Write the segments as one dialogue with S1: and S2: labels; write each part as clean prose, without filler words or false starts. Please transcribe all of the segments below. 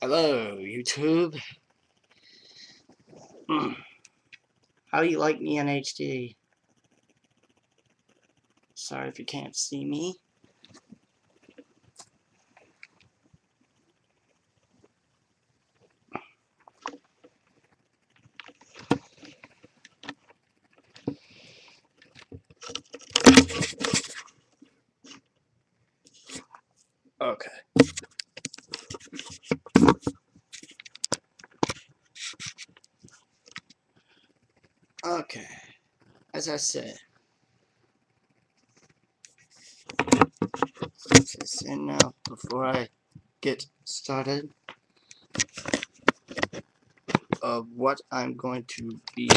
S1: Hello, YouTube. How do you like me in HD? Sorry if you can't see me. Okay. Okay. As I said, just in now before I get started of what I'm going to be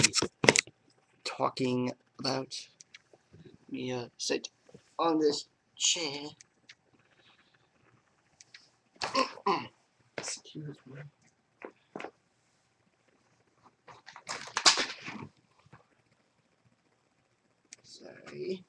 S1: talking about. Let me sit on this chair. Excuse me. Sorry.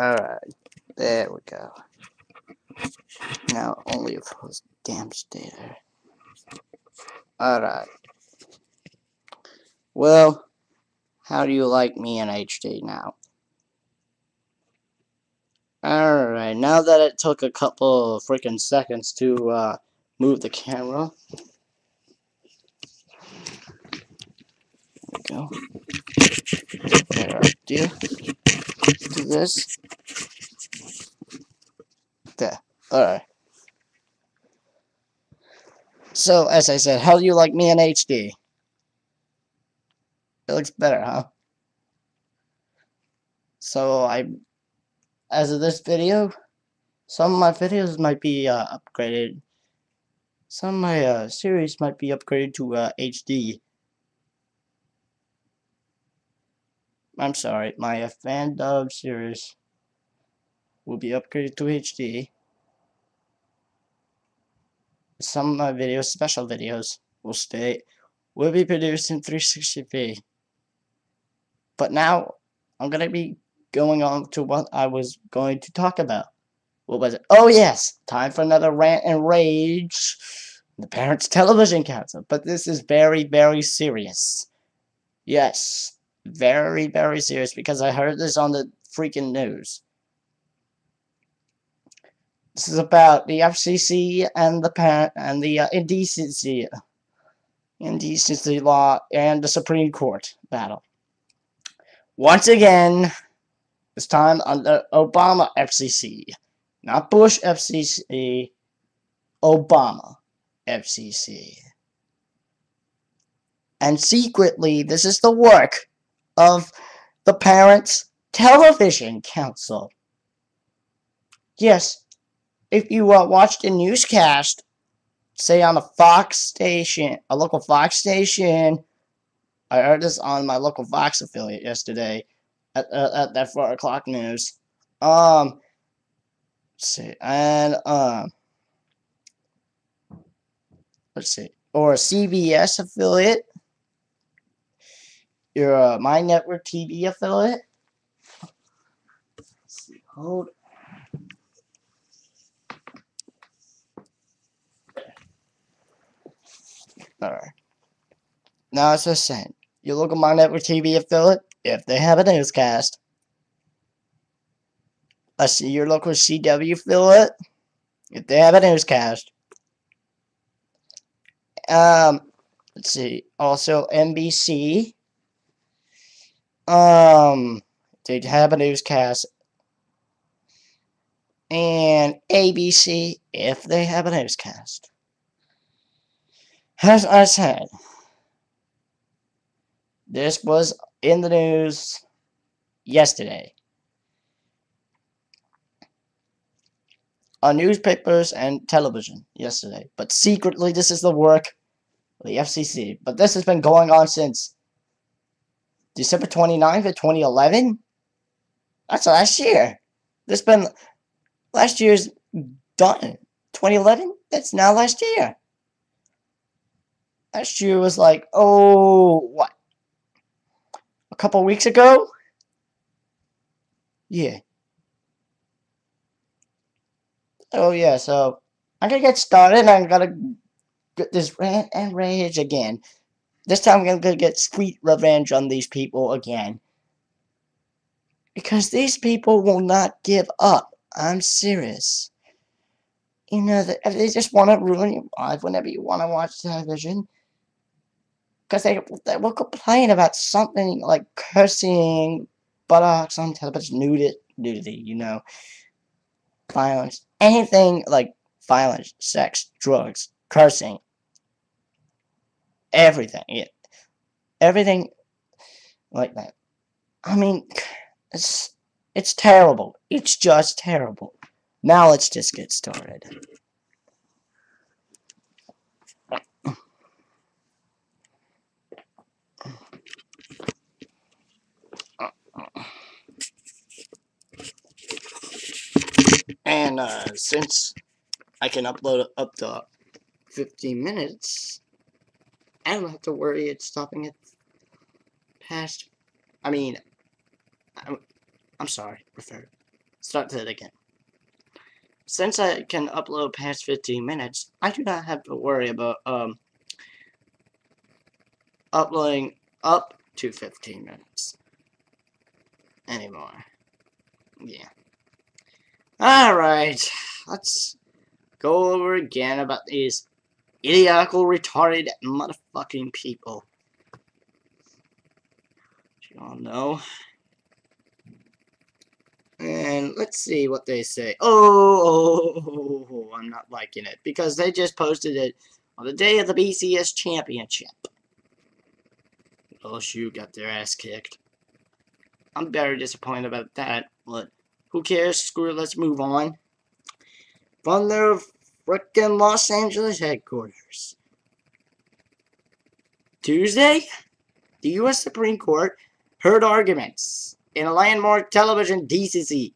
S1: Alright. There we go. Now only if I was damn there. Alright. Well, how do you like me in HD now? Alright, now that it took a couple of freaking seconds to move the camera. There we go. Better idea. Let's do this. There. Alright. So, as I said, how do you like me in HD? It looks better, huh? So, as of this video, some of my videos might be upgraded. Some of my series might be upgraded to HD. I'm sorry, my fan dub series will be upgraded to HD. Some of my videos, special videos, will be produced in 360p. But now, I'm going to be going on to what I was going to talk about. What was it? Oh yes, time for another rant and rage. The Parents Television Council. But this is very, very serious. Yes, very, very serious because I heard this on the freaking news. This is about the FCC and the indecency law and the Supreme Court battle. Once again, this time under Obama FCC, not Bush FCC, Obama FCC. And secretly, this is the work of the Parents Television Council. Yes, if you watched a newscast, say on a Fox station, a local Fox station, I heard this on my local Fox affiliate yesterday at that 4 o'clock news. Let's see, and let's see, or a CBS affiliate, your My Network TV affiliate. Let's see, hold. Alright. Now it's just saying, you look at My Network TV affiliate, if they have a newscast. Let's see, your local CW affiliate, if they have a newscast. Let's see, also NBC. They have a newscast. And ABC, if they have a newscast. As I said, this was in the news yesterday on newspapers and television yesterday. But secretly, this is the work of the FCC. But this has been going on since December 29th of 2011. That's last year. This been last year's done. 2011. That's now last year. Last year was like, oh, what? A couple weeks ago? Yeah. Oh, yeah, so I'm gonna get started. I'm gonna get this rant and rage again. This time I'm gonna get sweet revenge on these people again. Because these people will not give up. I'm serious. You know, they just want to ruin your life whenever you want to watch television. Because they will complain about something like cursing, buttocks on television, nudity, you know, violence, anything like violence, sex, drugs, cursing, everything, yeah, everything like that. I mean, it's terrible. It's just terrible. Now let's just get started. And since I can upload up to 15 minutes, I don't have to worry it's stopping at past. I mean, I'm sorry. Start that again. Since I can upload past 15 minutes, I do not have to worry about uploading up to 15 minutes anymore. Yeah. Alright, let's go over again about these idiotical, retarded, motherfucking people. You all know. And let's see what they say. Oh, I'm not liking it. Because they just posted it on the day of the BCS Championship. LSU got their ass kicked. I'm very disappointed about that, but who cares? Screw it, let's move on. From their frickin' Los Angeles headquarters. Tuesday, the U.S. Supreme Court heard arguments in a landmark television decency.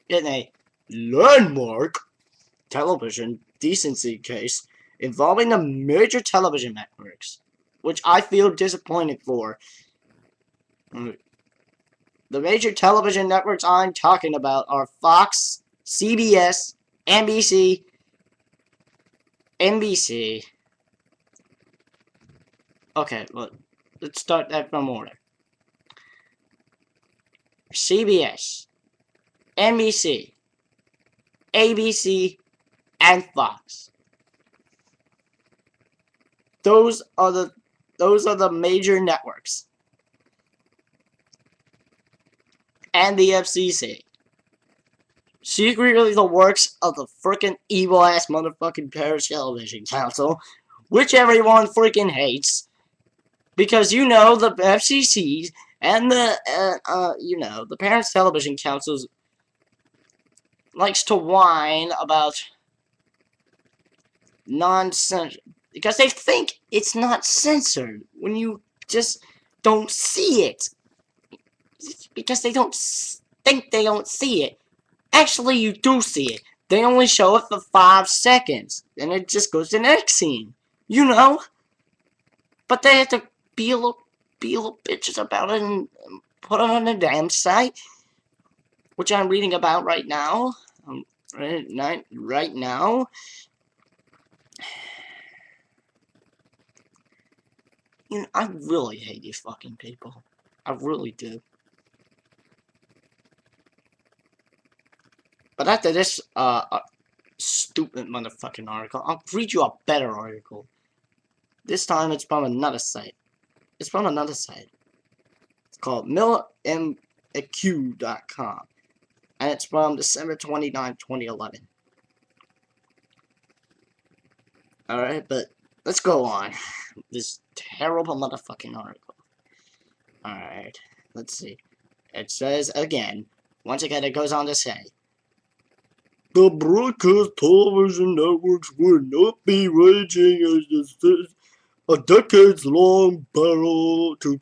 S1: In a landmark television decency case involving the major television networks, which I feel disappointed for. The major television networks I'm talking about are Fox, CBS, NBC. Okay, well, let's start that from order. CBS, NBC, ABC, and Fox. Those are the major networks. And the FCC. Secretly the works of the frickin' evil-ass motherfucking Paris Television Council, which everyone frickin' hates. Because, you know, the FCC and the Parents Television Council likes to whine about nonsense. Because they think it's not censored when you just don't see it. Because they don't think they don't see it. Actually, you do see it. They only show it for 5 seconds. Then it just goes to the next scene. You know? But they have to be a little bitches about it and put it on the damn site. Which I'm reading about right now. Right now. You know, I really hate these fucking people. I really do. But after this, stupid motherfucking article, I'll read you a better article. This time it's from another site. It's called millimaq.com. And it's from December 29, 2011. Alright, but let's go on. This terrible motherfucking article. Alright, let's see. It says again, once again it goes on to say, the broadcast television networks would not be waging a decades-long battle to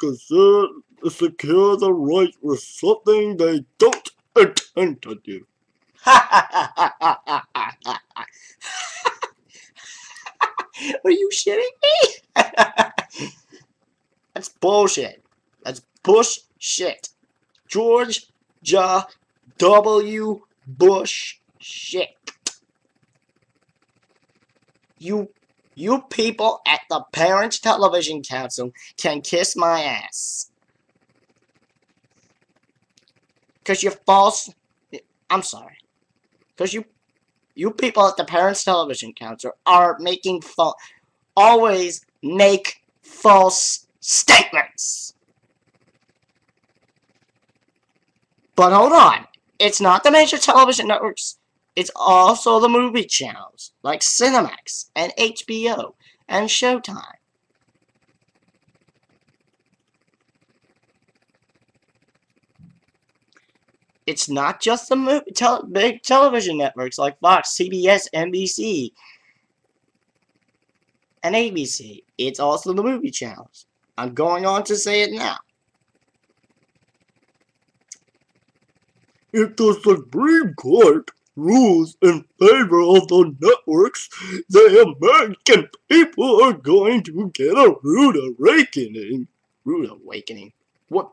S1: secure the right with something they don't intend to do. Are you shitting me? That's bullshit. That's bullshit. George W. Bush shit. You people at the Parent Television Council can kiss my ass. Cause you're false. I'm sorry. Cause you people at the Parents Television Council are making always make false statements. But hold on, it's not the major television networks, it's also the movie channels, like Cinemax, and HBO, and Showtime. It's not just the big television networks like Fox, CBS, NBC, and ABC. It's also the movie channels. I'm going on to say it now. If the Supreme Court rules in favor of the networks, the American people are going to get a rude awakening. Rude awakening? What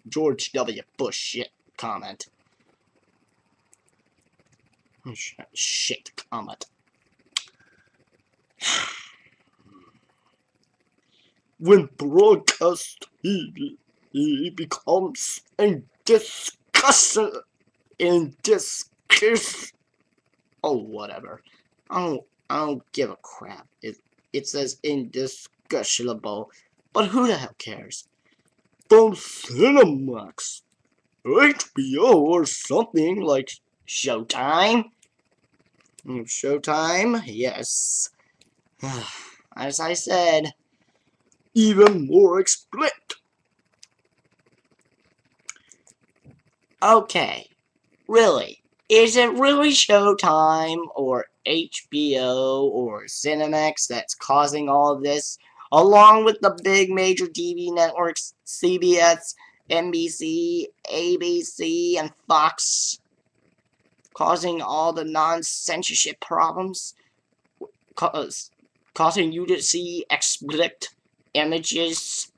S1: George W. Bush shit comment? Shit comment. When broadcast TV becomes a discussion oh, whatever. I don't give a crap. It says indiscussionable, but who the hell cares? From Cinemax, HBO, or something like Showtime. Showtime, yes. As I said, even more explicit. Okay, really, is it really Showtime or HBO or Cinemax that's causing all of this, along with the big major TV networks, CBS, NBC, ABC, and Fox, causing all the non-censorship problems, causing you to see explicit images?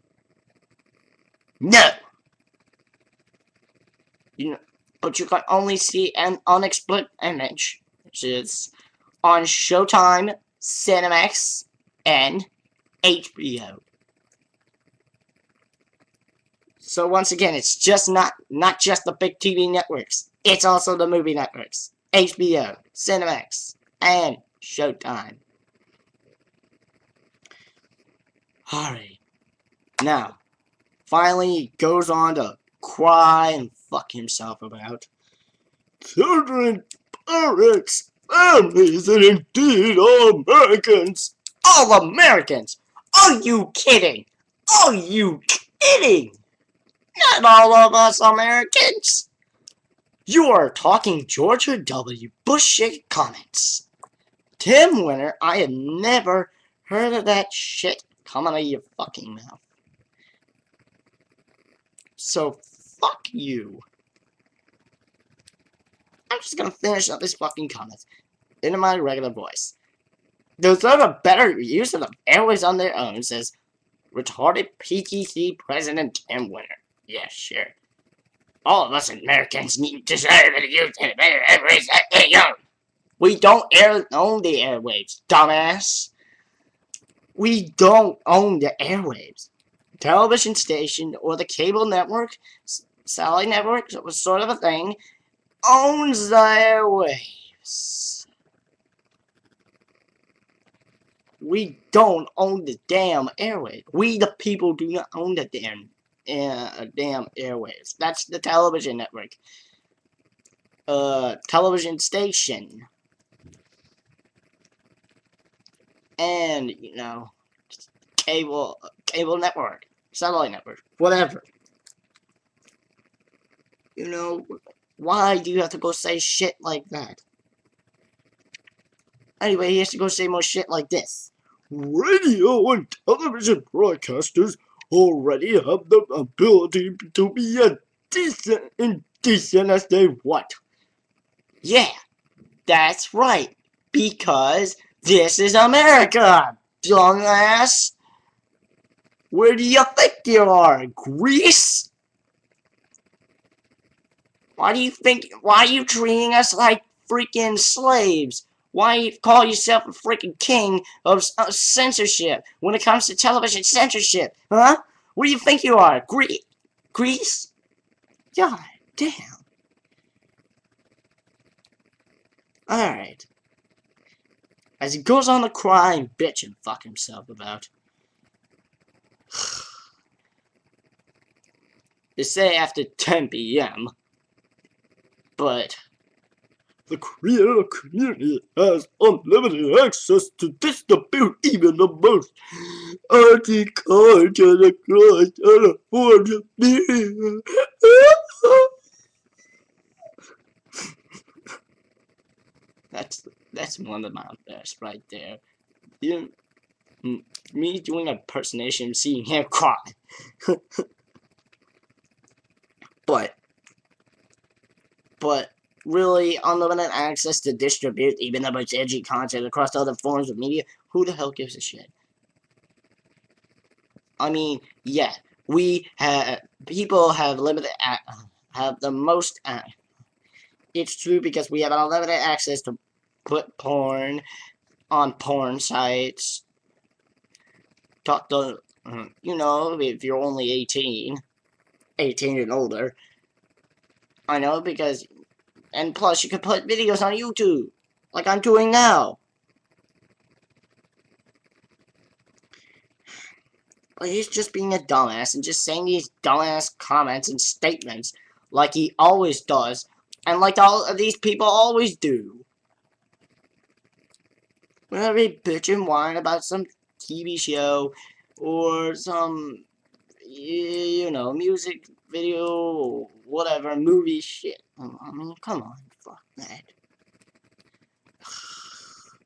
S1: No! But you can only see an unexplicit image, which is on Showtime, Cinemax, and HBO. So once again, it's just not just the big TV networks. It's also the movie networks, HBO, Cinemax, and Showtime. Alright. Now, finally, he goes on to cry and fuck himself about children, parents, families, and indeed all Americans. All Americans? Are you kidding? Are you kidding? Not all of us Americans. You are talking George W. Bush comments. Tim Winter, I have never heard of that shit coming out of your fucking mouth. So, fuck you. I'm just gonna finish up this fucking comment in my regular voice. Those are a better use of the airways on their own, says retarded PTC President Tim Winter. Yeah, sure. All of us Americans need to deserve to use the better airways that they own. We don't own the airwaves, dumbass. We don't own the airwaves. Television station or the cable network, satellite network, sort of a thing, owns the airwaves. We don't own the damn airwaves. We the people do not own the damn airwaves. That's the television network. Television station. And, you know, cable network, satellite network, whatever. You know, why do you have to go say shit like that? Anyway, he has to go say more shit like this. Radio and television broadcasters already have the ability to be as indecent as they want. Yeah, that's right. Because this is America, dumbass. Where do you think you are, Greece? Why are you treating us like freaking slaves? Why you call yourself a freaking king of censorship when it comes to television censorship? Huh? What do you think you are? Greece? God damn. Alright. As he goes on to cry and bitch and fuck himself about. They say after 10 p.m. But the creator community has unlimited access to distribute even the most anti-culture across other forms of media. That's one of my best right there. Me doing an impersonation, seeing him cry. But really, unlimited access to distribute even the most edgy content across other forms of media, who the hell gives a shit? I mean, yeah, people have limited, have the most, it's true because we have unlimited access to put porn on porn sites. Talk to, you know, if you're only 18 and older. I know, because, and plus you can put videos on YouTube, like I'm doing now. But he's just being a dumbass and just saying these dumbass comments and statements like he always does, and like all of these people always do. Whenever he bitch and whine about some TV show or some, you know, music video, whatever, movie shit. I mean, come on, fuck that.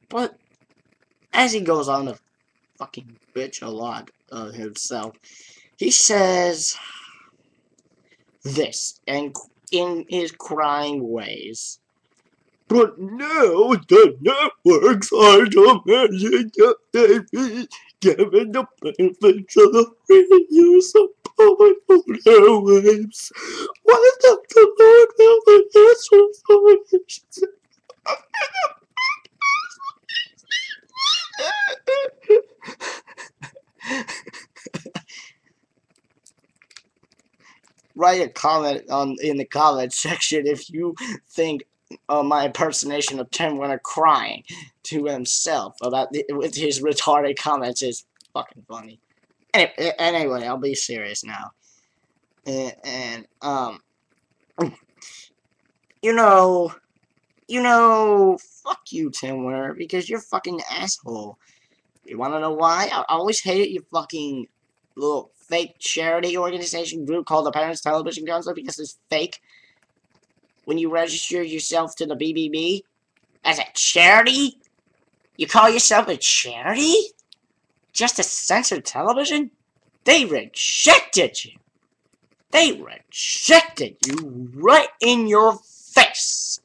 S1: But as he goes on to fucking bitch a lot of himself, he says this, and in his crying ways. But now the networks are demanding that they be given the benefits of the free use of public airwaves. What is up the Lord will be answers? Write a comment in the comment section if you think my impersonation of Tim Winter crying to himself with his retarded comments is fucking funny. Anyway, I'll be serious now. And you know, fuck you, Tim Winter, because you're fucking asshole. You wanna know why? I always hated your fucking little fake charity organization group called the Parents Television Council because it's fake. When you register yourself to the BBB as a charity, you call yourself a charity? Just to censor television? They rejected you. They rejected you right in your face.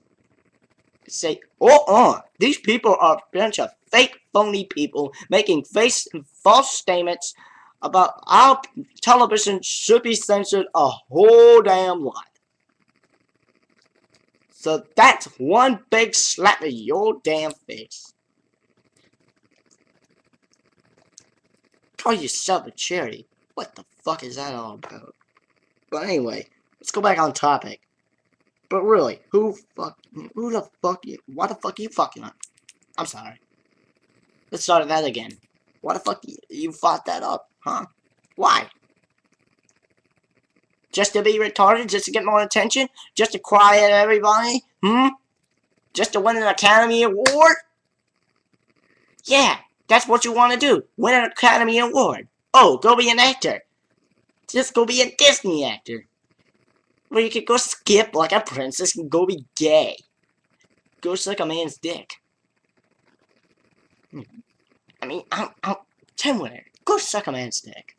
S1: Say, these people are a bunch of fake, phony people making false statements about how television should be censored a whole damn lot. So that's one big slap in your damn face. Call yourself a charity. What the fuck is that all about? But anyway, let's go back on topic. But really, why the fuck are you fucking up? I'm sorry. Let's start that again. Why the fuck you fought that up, huh? Why? Just to be retarded? Just to get more attention? Just to cry at everybody? Just to win an Academy Award? Yeah, that's what you want to do. Win an Academy Award. Oh, go be an actor. Just go be a Disney actor. Where you could go skip like a princess and go be gay. Go suck a man's dick. I mean, I'm Tim Winter. Go suck a man's dick.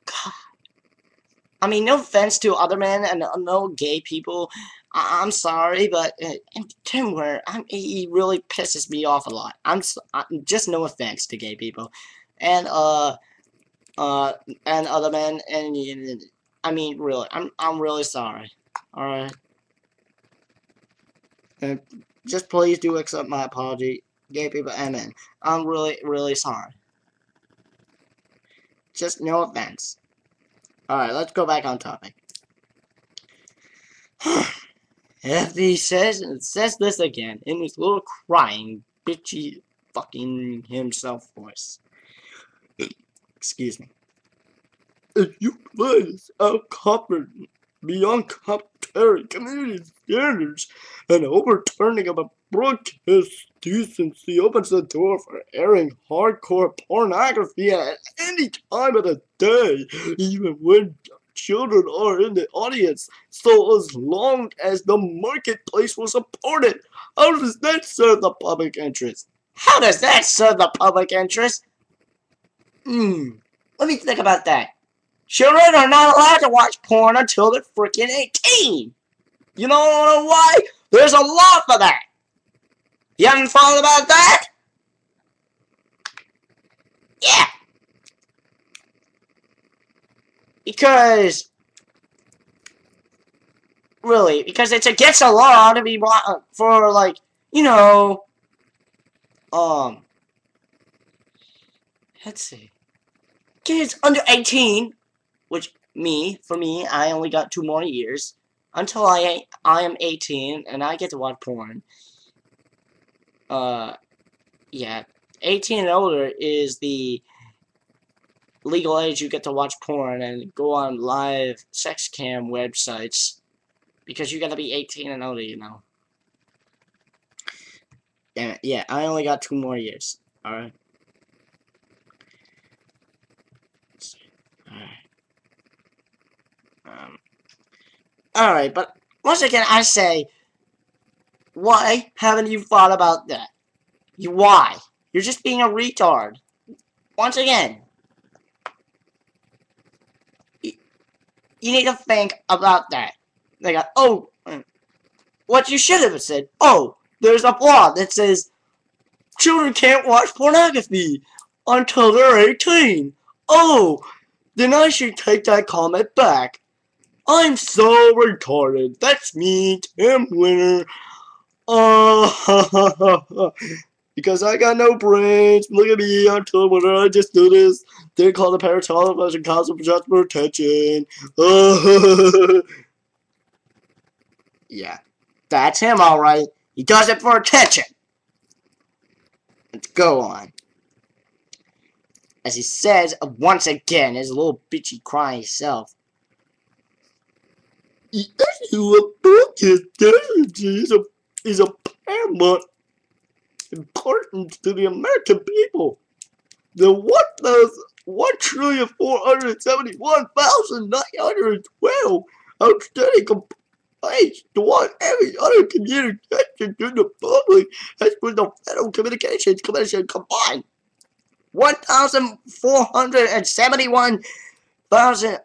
S1: God. I mean, no offense to other men and no gay people. I'm sorry, but Tim Winter, he really pisses me off a lot. I'm just no offense to gay people, and other men, and I mean, really, I'm really sorry. All right, and just please do accept my apology, gay people and men. I'm really sorry. Just no offense. All right, let's go back on topic. FD says this again in his little crying, bitchy, fucking himself voice. Excuse me. If you place a competent beyond commentary community standards, and overturning of a broadcast decency opens the door for airing hardcore pornography at any time of the day, even when children are in the audience, so as long as the marketplace will support it. How does that serve the public interest? How does that serve the public interest? Let me think about that. Children are not allowed to watch porn until they're freaking 18. You know why? There's a law for that. You haven't thought about that? Yeah. Because it's against the law to be for, like, you know, let's see, kids under 18, which for me, I only got 2 more years until I am 18 and I get to watch porn. Yeah, 18 and older is the legal age you get to watch porn and go on live sex cam websites, because you gotta be 18 and older, you know. Damn it, yeah, I only got 2 more years. Alright. Alright, but once again, I say, why haven't you thought about that? Why? You're just being a retard. Once again, you need to think about that. They got, oh, what you should have said, oh, there's a law that says children can't watch pornography until they're 18. Oh, then I should take that comment back. I'm so retarded. That's me, Tim Winter. Because I got no brains. Look at me, I'm Tim Winter. I just do this. They call the paratelevision council just for attention. Yeah, that's him, alright. He does it for attention. Let's go on. As he says once again, his little bitchy crying self. The issue of broadcast strategy is a paramount importance to the American people. The 1,471,912 outstanding complaints toward every other communication to the public as with the Federal Communications Commission combined. 1,471,000.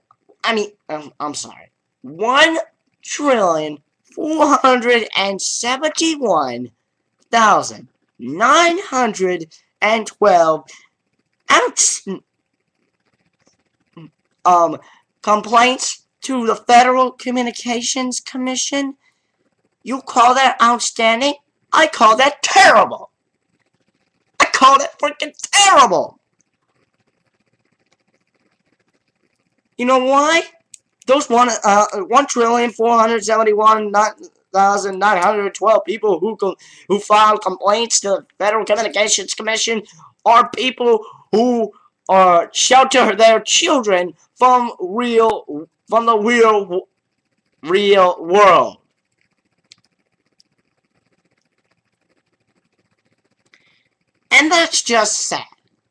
S1: I'm sorry. 1,471,912 complaints to the Federal Communications Commission. You call that outstanding? I call that terrible. I call that freaking terrible. You know why? Those 1,471,912 people who filed complaints to the Federal Communications Commission are people who shelter their children from the real world. And that's just sad.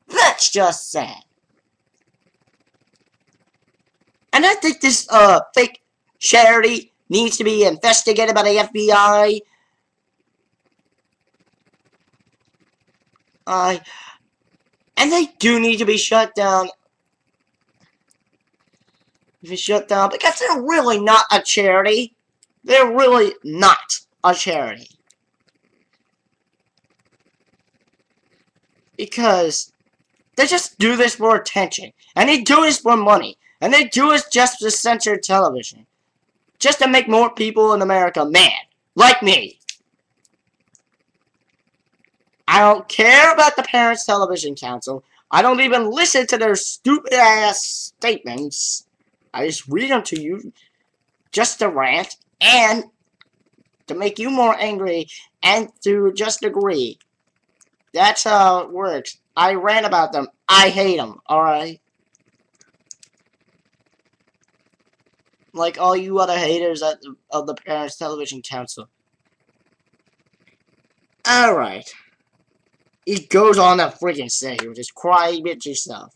S1: That's just sad. And I think this fake charity needs to be investigated by the FBI. And they do need to be shut down. Because they're really not a charity. They're really not a charity. Because they just do this for attention. And they do this for money. And they do this just to censor television. Just to make more people in America mad. Like me. I don't care about the Parents Television Council. I don't even listen to their stupid ass statements. I just read them to you. Just to rant. And to make you more angry. And to just agree. That's how it works. I rant about them. I hate them. Alright? Like all you other haters of the Parents Television Council. Alright. He goes on to freaking say, just cry bitchy stuff.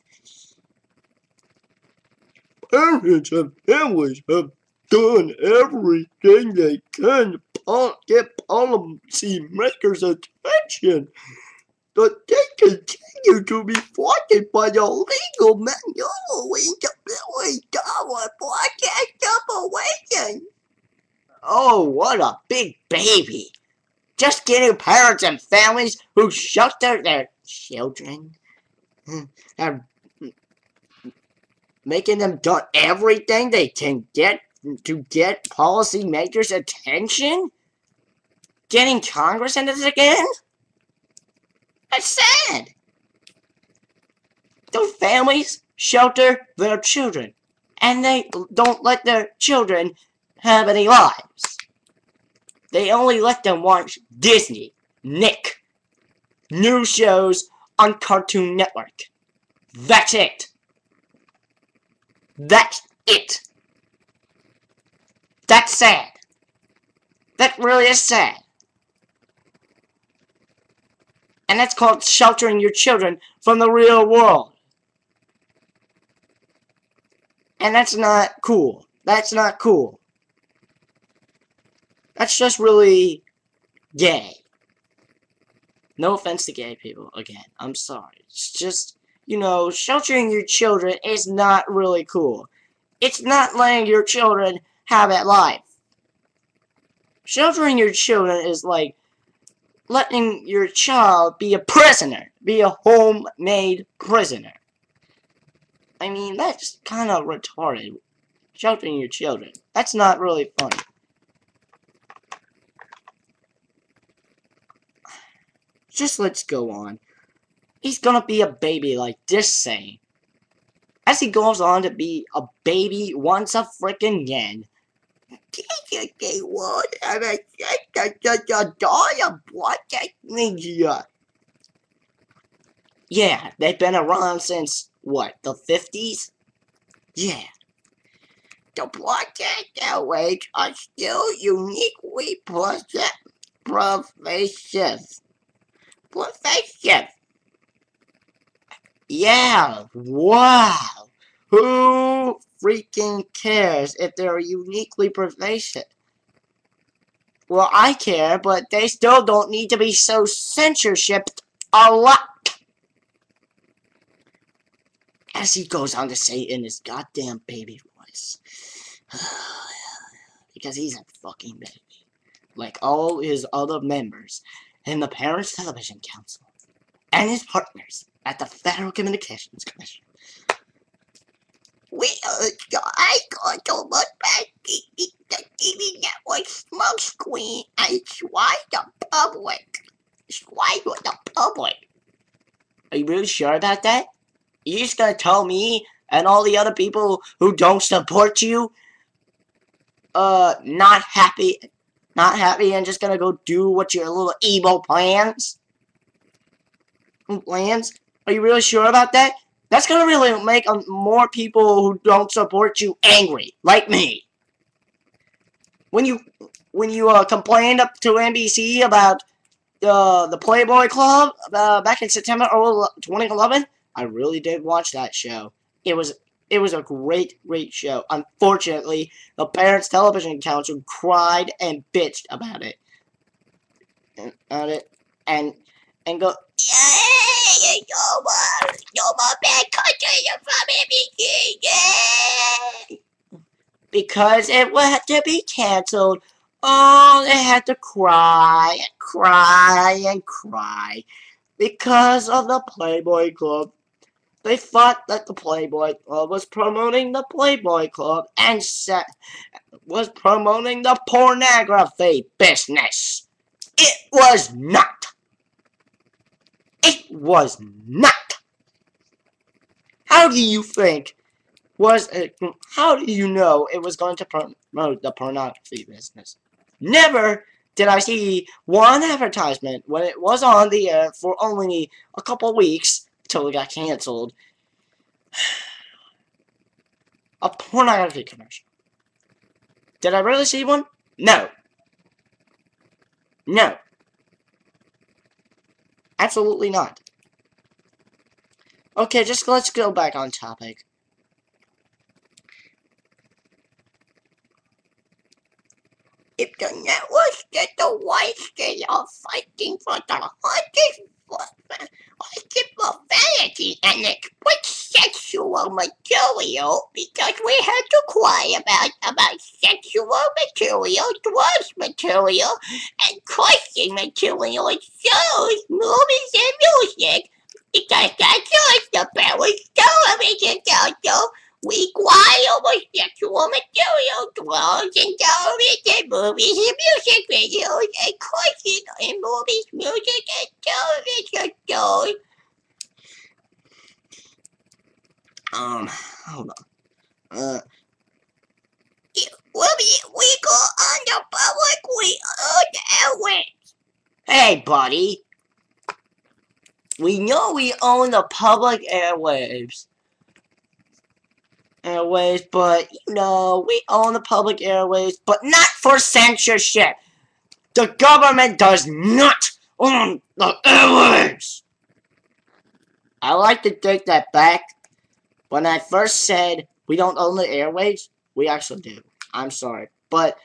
S1: Parents and families have done everything they can to get policy makers' attention. But they continue to be thwarted by the legal maneuvering to $1 broadcast operation. Oh, what a big baby. Just getting parents and families who shelter their children and making them do everything they can get to get policymakers' attention? Getting Congress into this again? That's sad. Those families shelter their children, and they don't let their children have any lives. They only let them watch Disney, Nick, new shows on Cartoon Network. That's it. That's it. That's sad. That really is sad. And that's called sheltering your children from the real world. And that's not cool. That's not cool. That's just really gay. No offense to gay people, again. I'm sorry. It's just, you know, sheltering your children is not really cool. It's not letting your children have a life. Sheltering your children is like letting your child be a prisoner. Be a homemade prisoner. I mean, that's kind of retarded. Sheltering your children. That's not really funny. Just let's go on. He's gonna be a baby like this saying. As he goes on to be a baby once a frickin' again. Yeah, they've been around since, what, the 50s? Yeah. The broadcast networks are still uniquely pervasive. Yeah, wow. Who freaking cares if they're uniquely pervasive? Well, I care, but they still don't need to be so censorshiped a lot. As he goes on to say in his goddamn baby voice. Because he's a fucking baby. Like all his other members in the Parents Television Council. And his partners at the Federal Communications Commission. I got to look back the TV network smoke screen and sway the public. Sway with the public. Are you really sure about that? You just gonna tell me and all the other people who don't support you, not happy and just gonna go do what your little evil plans? Are you really sure about that? That's gonna really make more people who don't support you angry, like me. When you complained up to NBC about the Playboy Club back in September 2011, I really did watch that show. It was It was a great show. Unfortunately, the Parents Television Council cried and bitched about it. And go, yay! No more bad content from everything! Yay! Because it had to be canceled. Oh, they had to cry and cry and cry because of the Playboy Club. They thought that the Playboy Club was promoting the Playboy Club and was promoting the pornography business. It was not. It was not. How do you think how do you know it was going to promote the pornography business? Never did I see one advertisement when it was on the air for only a couple weeks until it got canceled. A pornography commercial. Did I really see one? No. No. Absolutely not. Okay, let's go back on topic. If the networks get the whites, they are fighting for the hardest for vanity and exploit sexual material because we had to cry about sexual material, drugs material, and cursing material in shows, movies, and music. Because that's just the parents' television council. We cry over sexual material, drugs, and television, movies, and music videos, and cursing in movies, music, and television shows. Hold on. We go on the public, we own airwaves. Hey, buddy. We know we own the public airwaves. But, we own the public airwaves, but not for censorship. The government does not own the airwaves. I like to take that back. When I first said we don't own the airwaves, we actually do. I'm sorry. But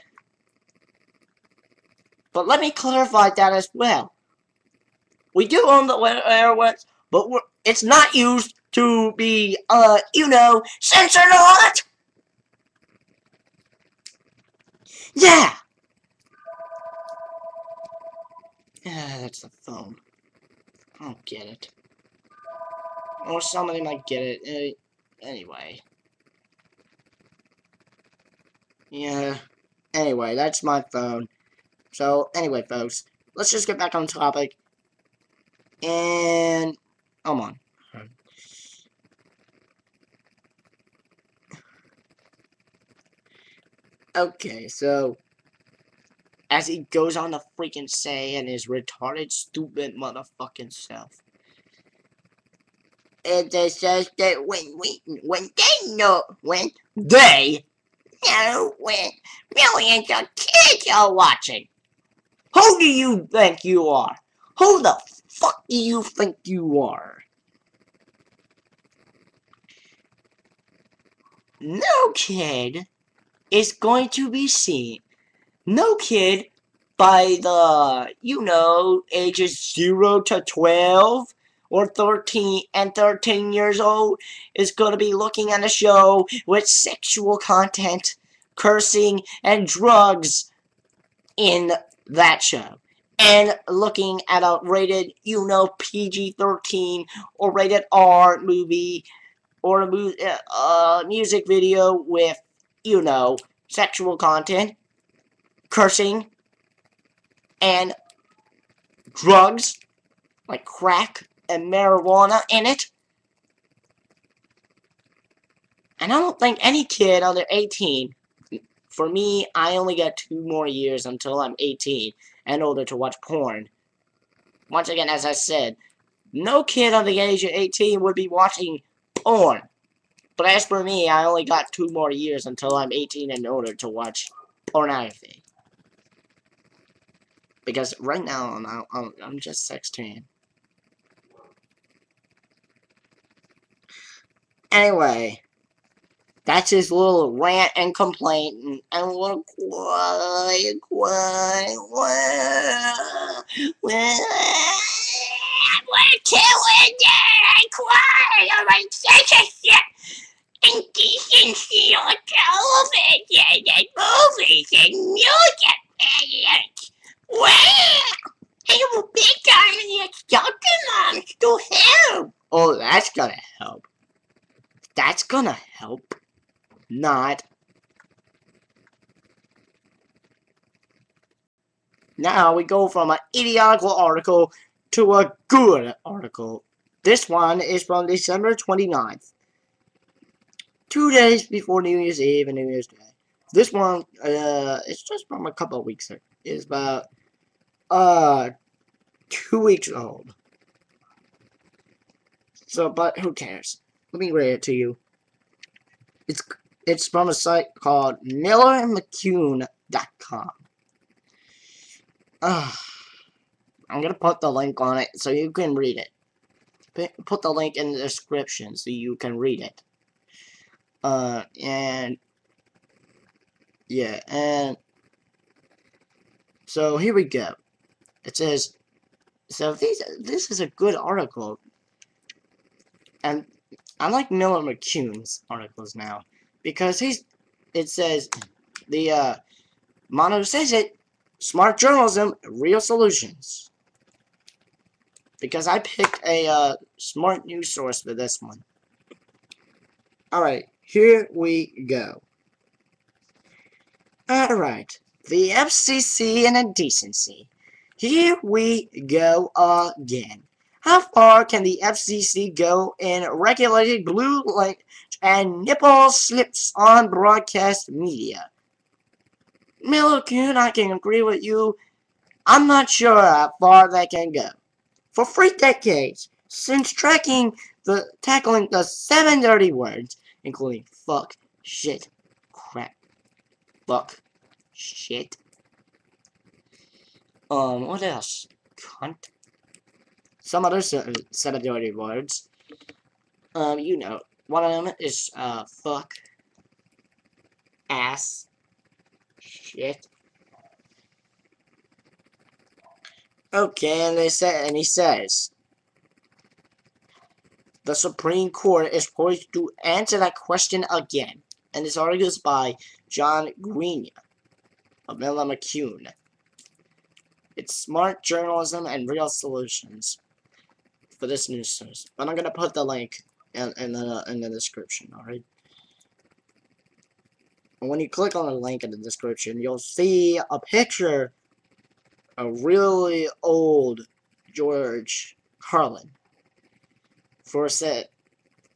S1: let me clarify that as well. We do own the airwaves, but it's not used to be, censored a lot. Yeah. That's the phone. I don't get it. Or somebody might get it. Anyway. Yeah. Anyway, that's my phone. So, anyway, folks, let's just get back on topic. And, come on. Okay, so, as he goes on to freaking say and his retarded, stupid motherfucking self. It just says that when millions of kids are watching. Who do you think you are? Who the fuck do you think you are? No kid is going to be seen. No kid by the, ages 0 to 12 or 13 years old is going to be looking at a show with sexual content, cursing, and drugs in that show. And looking at a rated, PG-13 or rated R movie or a music video with, sexual content, cursing, and drugs like crack and marijuana in it. And I don't think any kid under 18, for me, I only got 2 more years until I'm 18 and older to watch porn. Once again, as I said, no kid under the age of 18 would be watching porn. But as for me, I only got 2 more years until I'm 18 and older to watch pornography. Because right now, I'm just 16. Anyway, That's his little rant and complaint, and I want to cry. We're killing it! I cry! I'm like, such a shit! Indecency on television and movies and music videos! Wow! I have a big diamond Pokemon to help! Oh, that's gonna help. That's gonna help. Not. Now we go from an idiotical article to a good article. This one is from December 29th. 2 days before New Year's Eve and New Year's Day. This one, it's just from a couple of weeks ago. It's about, 2 weeks old. So, but who cares? Let me read it to you. It's from a site called MillerMcCune.com. I'm gonna put the link on it so you can read it. Put the link in the description so you can read it. And yeah, and so here we go. It says, so this is a good article, and I like Miller McCune's articles now because it says the motto says it, smart journalism, real solutions. Because I picked a smart news source for this one. Alright, here we go. Alright, the FCC and indecency. Here we go again. How far can the FCC go in regulating blue light and nipple slips on broadcast media? Miller Kuhn, I can agree with you. I'm not sure how far they can go. For 3 decades, since tackling the 7 dirty words, including fuck, shit, crap, fuck, shit. What else? Cunt. Some other 7 dirty words. You know, one of them is, fuck, ass, shit. Okay, and he says, the Supreme Court is poised to answer that question again. And this article is by John Green of Miller McCune. It's smart journalism and real solutions for this news source. But I'm gonna put the link in the description, alright? And when you click on the link in the description, you'll see a picture of really old George Carlin. For a set,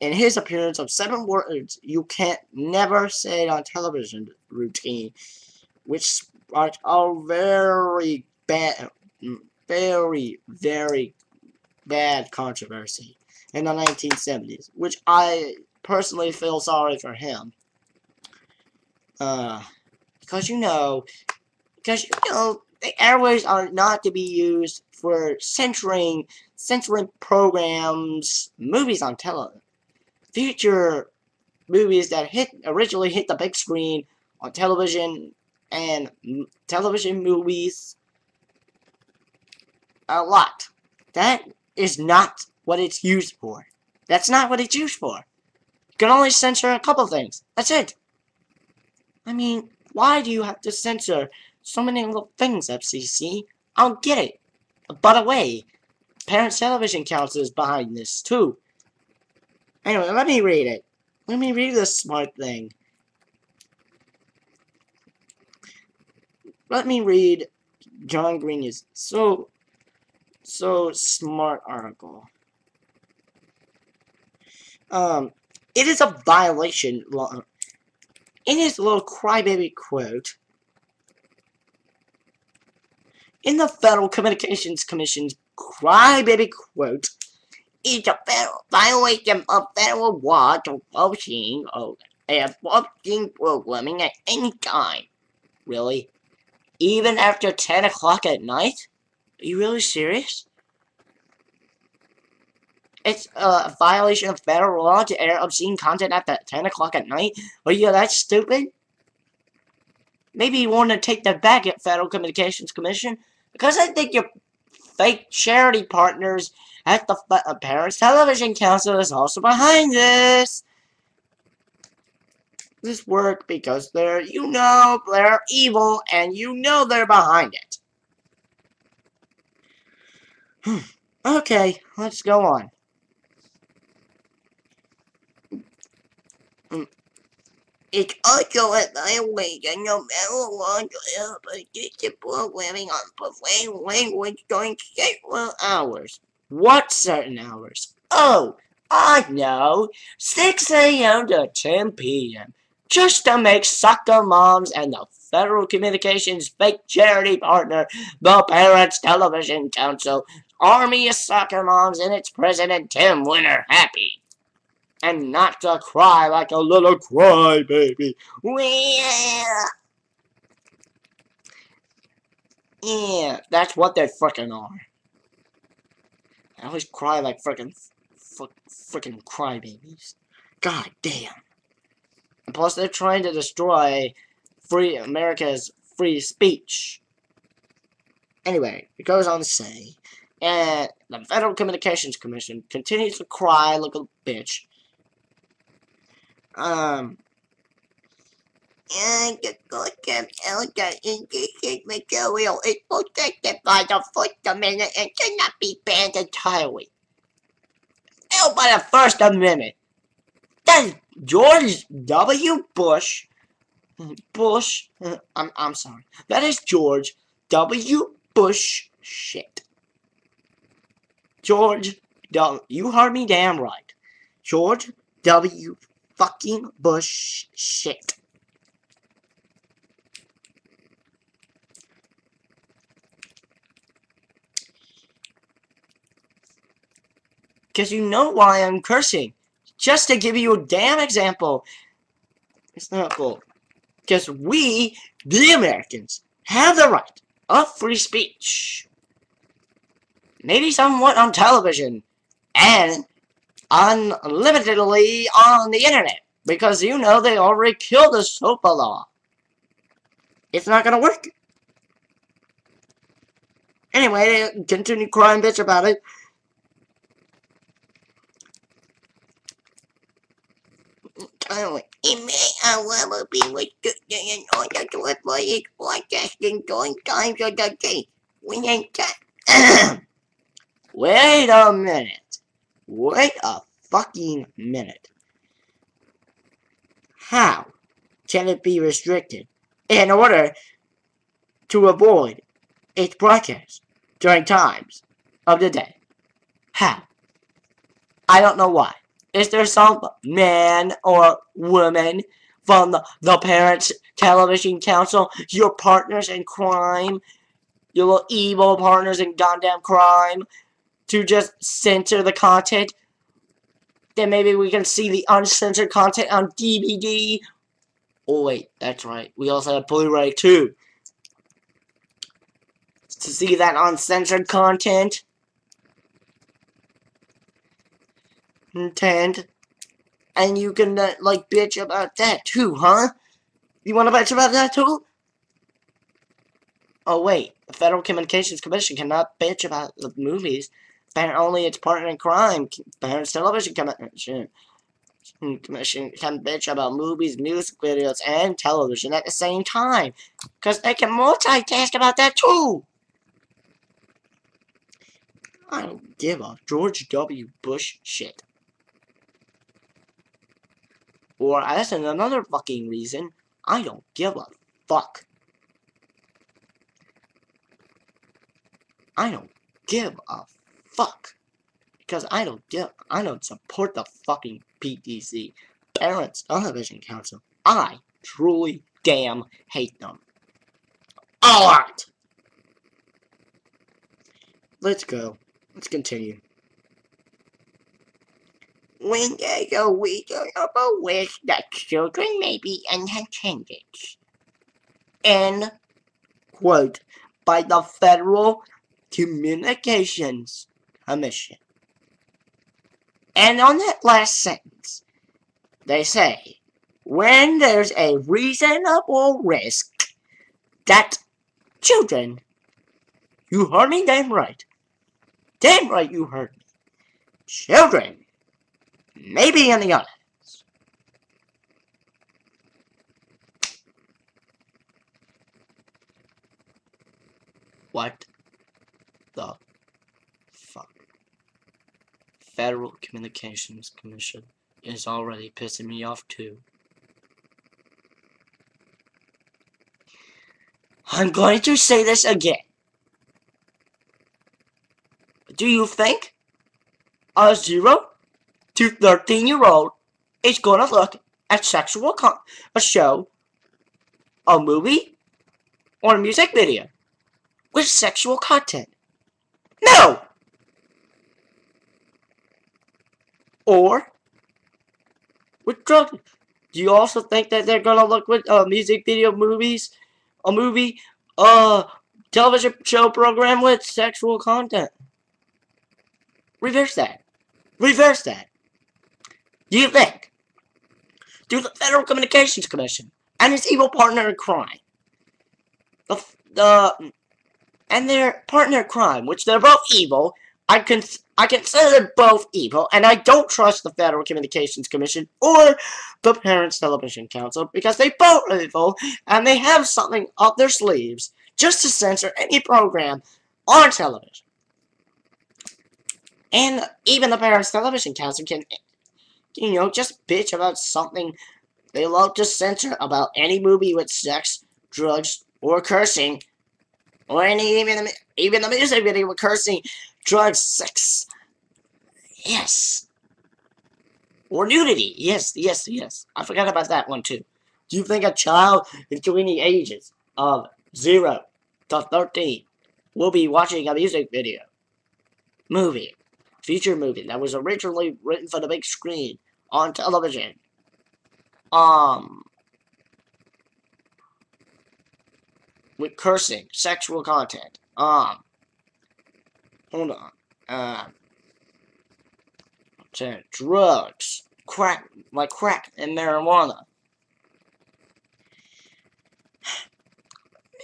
S1: in his appearance of 7 words you can't never say on television routine, which sparked a very bad, very bad controversy in the 1970s, which I personally feel sorry for him. Because you know, the airways are not to be used for censoring programs, movies on television. Future movies that originally hit the big screen on television, and television movies a lot. That is not what it's used for. That's not what it's used for. You can only censor a couple things. That's it. I mean, why do you have to censor so many little things, FCC? I don't get it. By the way, Parents Television Council is behind this, too. Anyway, let me read it. Let me read this smart thing. Let me read John Green's so smart article. It is a violation. In his little crybaby quote, in the Federal Communications Commission's crybaby quote, it's a federal violation of federal law to posting of programming at any time. Really? Even after 10 o'clock at night? Are you really serious? It's a violation of federal law to air obscene content at 10 o'clock at night. Are you that stupid? Maybe you want to take that back at Federal Communications Commission, because I think your fake charity partners at the Parents Television Council is also behind this. This work because they're evil and they're behind it. Okay, let's go on. It's also a violation of federal law to air programming on profane language during sexual hours. What certain hours? Oh, I know. 6 a.m. to 10 p.m. Just to make sucker moms and the Federal Communications fake charity partner, the Parents Television Council, Army of Soccer Moms, and its president Tim Winter happy. And not to cry like a little crybaby. Yeah, that's what they frickin' are. I always cry like frickin' crybabies. God damn. And plus, they're trying to destroy America's free speech. Anyway, it goes on to say, and the Federal Communications Commission continues to cry like a bitch. And the content elder in this material is protected by the First Amendment and cannot be banned entirely. Held by the First Amendment. That's George W. Bush. I'm sorry. That is George W. Bush shit. George W. You heard me damn right. George W. fucking Bush shit. Because you know why I'm cursing. Just to give you a damn example. It's not cool. Because we, the Americans, have the right of free speech. Maybe somewhat on television. And unlimitedly on the internet. Because they already killed the SOPA law. It's not gonna work. Anyway, they continue crying bitch about it. It may, however, be restricted in order to avoid its broadcasting during times of the day when Wait a minute. Wait a fucking minute. How can it be restricted in order to avoid its broadcast during times of the day? How? I don't know why. Is there some man or woman from the Parents Television Council, your partners in crime, your little evil partners in goddamn crime, to just censor the content? Then maybe we can see the uncensored content on DVD. Oh wait, that's right. We also have Blu-ray too. To see that uncensored content. And you can, like, bitch about that too, huh? You wanna bitch about that too? Oh, wait. The Federal Communications Commission cannot bitch about the movies. Only its partner in crime, Parents Television Commission can bitch about movies, music videos, and television at the same time. Because they can multitask about that too. I don't give a George W. Bush shit. Or that's another fucking reason, I don't give a fuck. I don't give a fuck. Because I don't support the fucking PTC, Parents Television Council. I truly damn hate them. Alright. Let's go. Let's continue. When there's a reasonable risk that children may be unattended. End quote by the Federal Communications Commission. And on that last sentence, they say, when there's a reasonable risk that children, you heard me damn right. Damn right you heard me. Children may be in the audience. What the fuck? Federal Communications Commission is already pissing me off too. I'm going to say this again. Do you think a 0 to 13-year-old is gonna look at a show, a movie, or a music video with sexual content? No! Or with drugs. Do you also think that they're gonna look with music video, a movie, television show program with sexual content? Reverse that. Reverse that. Do the Federal Communications Commission and its evil partner in crime, and their partner in crime, which they're both evil, I consider them both evil, and I don't trust the Federal Communications Commission or the Parents Television Council because they both are evil and they have something up their sleeves just to censor any program on television. And even the Parents Television Council can, just bitch about something they love to censor about any movie with sex, drugs, or cursing, or even the music video with cursing, drugs, sex, yes, or nudity, yes, I forgot about that one too. Do you think a child between the ages of 0 to 13 will be watching a music video, feature movie that was originally written for the big screen on television, with cursing, sexual content, hold on, drugs, crack and marijuana.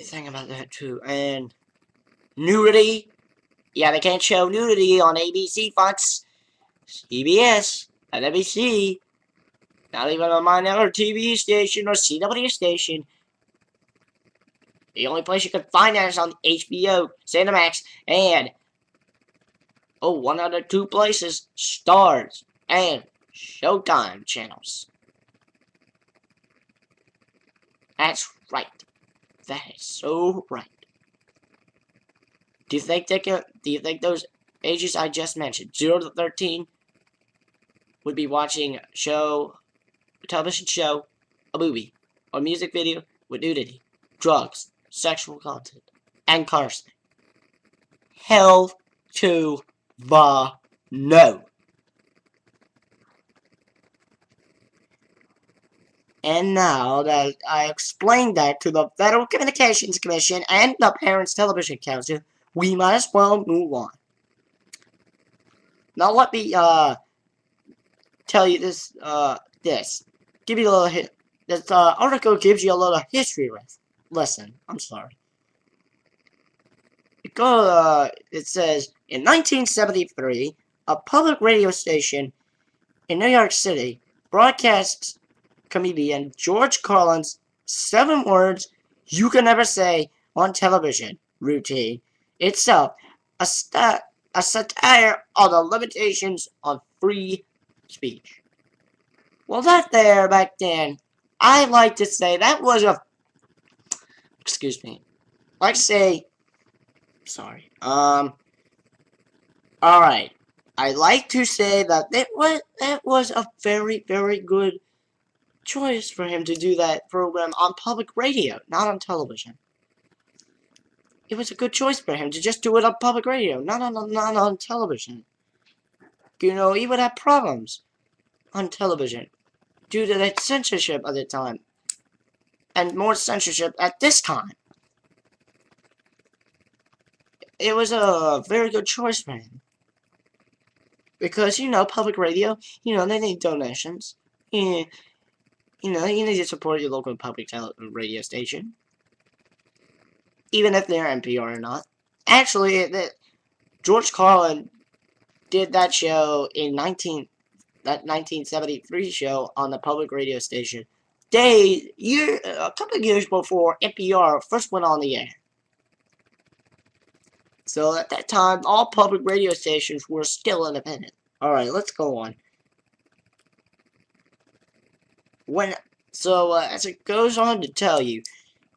S1: Think about that too, and nudity. Yeah, they can't show nudity on ABC, Fox, CBS, and NBC. Not even on my other TV station or CW station. The only place you can find that is on HBO, Cinemax, and one other 2 places, Stars and Showtime channels. That's right. That is so right. Do you think those ages I just mentioned, 0 to 13, would be watching a television show, a movie, or music video with nudity, drugs, sexual content, and cursing? Hell to the no. And now that I explained that to the Federal Communications Commission and the Parents Television Council, we might as well move on. Now let me tell you this. Give you a little hit. This article gives you a little history lesson. I'm sorry. It says in 1973, a public radio station in New York City broadcasts comedian George Carlin's 7 words you can never say on television routine itself, a satire on the limitations of free speech. Well, that there back then, I like to say that was a, excuse me, like say, sorry, alright, I like to say that that was a very, very good choice for him to do that program on public radio, not on television. It was a good choice for him to just do it on public radio, not on television. He would have problems on television due to that censorship at the time, and more censorship at this time. It was a very good choice for him. Because, you know, public radio, you know, they need donations. Yeah, you know, you need to support your local public radio station. Even if they're NPR or not. Actually, George Carlin did that show in 1973 show on the public radio station. A couple of years before NPR first went on the air. So at that time, all public radio stations were still independent. Alright, let's go on. As it goes on to tell you,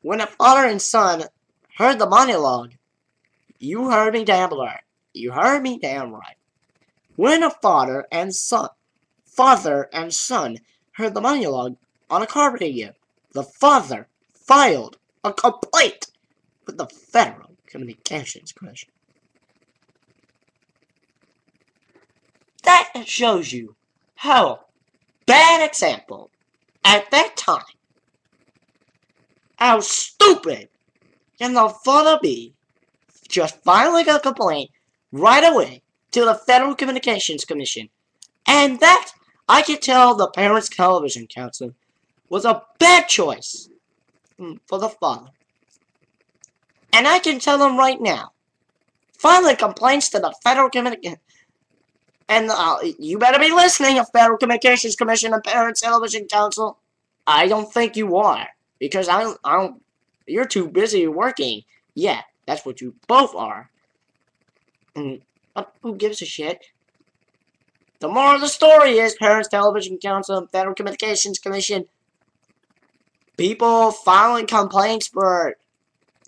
S1: when a father and son heard the monologue, you heard me damn right. You heard me damn right. When a father and son heard the monologue on a car radio, the father filed a complaint with the Federal Communications Commission. That shows you how bad example at that time, how stupid can the father be, just filing a complaint right away to the Federal Communications Commission. And that, I can tell the Parents Television Council, was a bad choice for the father. And I can tell them right now, filing complaints to the Federal Communications, and you better be listening, a Federal Communications Commission and Parents Television Council. I don't think you are, because I don't, you're too busy working. Yeah, that's what you both are. Who gives a shit? The moral of the story is Parents Television Council and Federal Communications Commission. People filing complaints for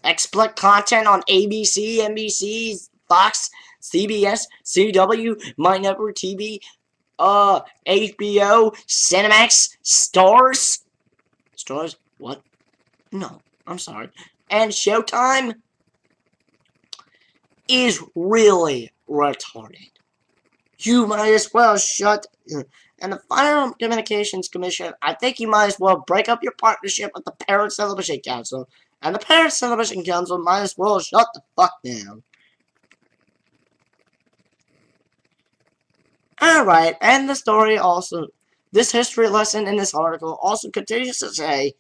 S1: explicit content on ABC, NBC, Fox, CBS, CW, My Network TV, HBO, Cinemax, Stars. Stars? What? No, I'm sorry. And Showtime is really retarded. You might as well shut. And the Federal Communications Commission, I think you might as well break up your partnership with the Parents Television Council. And the Parents Television Council might as well shut the fuck down. Alright, and the story also, this history lesson in this article also continues to say,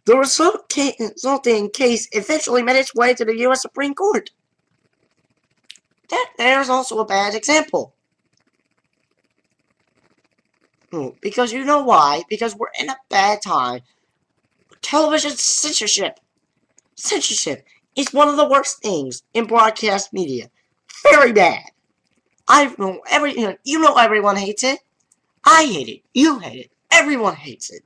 S1: the resulting case eventually made its way to the U.S. Supreme Court. There's also a bad example. Because you know why? Because we're in a bad time. Television censorship. Censorship is one of the worst things in broadcast media. Very bad. You know everyone hates it. I hate it. You hate it. Everyone hates it.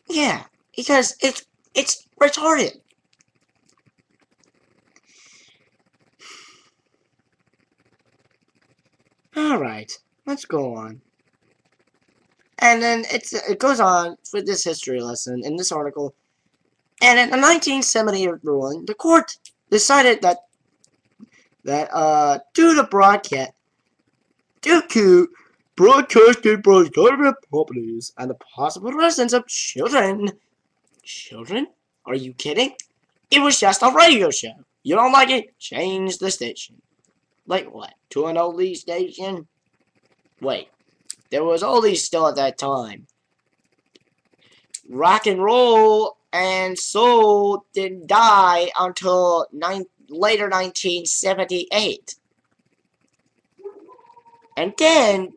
S1: Yeah, because it's retarded. Alright, let's go on. And then it goes on with this history lesson in this article. And in a 1970 ruling, the court decided that due to broadcasting properties and the possible presence of children. Children? Are you kidding? It was just a radio show. You don't like it? Change the station. Like what? To an oldie station? Wait. There was oldies still at that time. Rock and roll and soul didn't die until later 1978. And then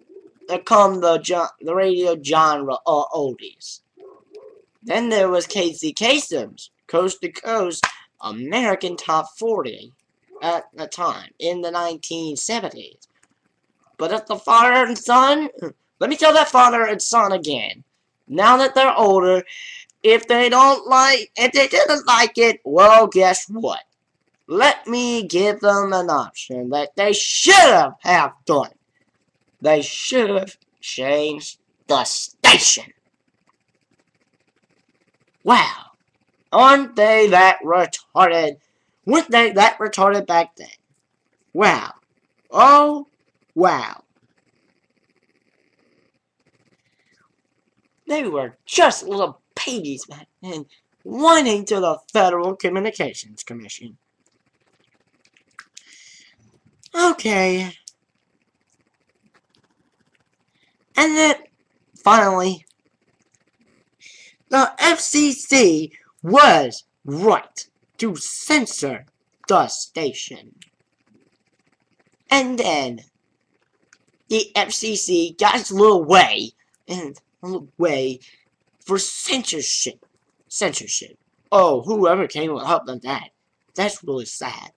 S1: there come the radio genre oldies. Then there was Casey Kasem's Coast to Coast American Top 40 at the time, in the 1970s. But if the father and son, let me tell that father and son again, now that they're older, if they didn't like it, well, guess what? Let me give them an option that they should have done. They should have changed the station. Wow. Aren't they that retarded? Weren't they that retarded back then? Wow. Oh, wow. They were just little babies back then, whining to the Federal Communications Commission.
S2: Okay. And then, finally, the FCC was right to censor the station. And then, the FCC got its little way for censorship. Censorship. Oh, whoever came up with that. That's really sad.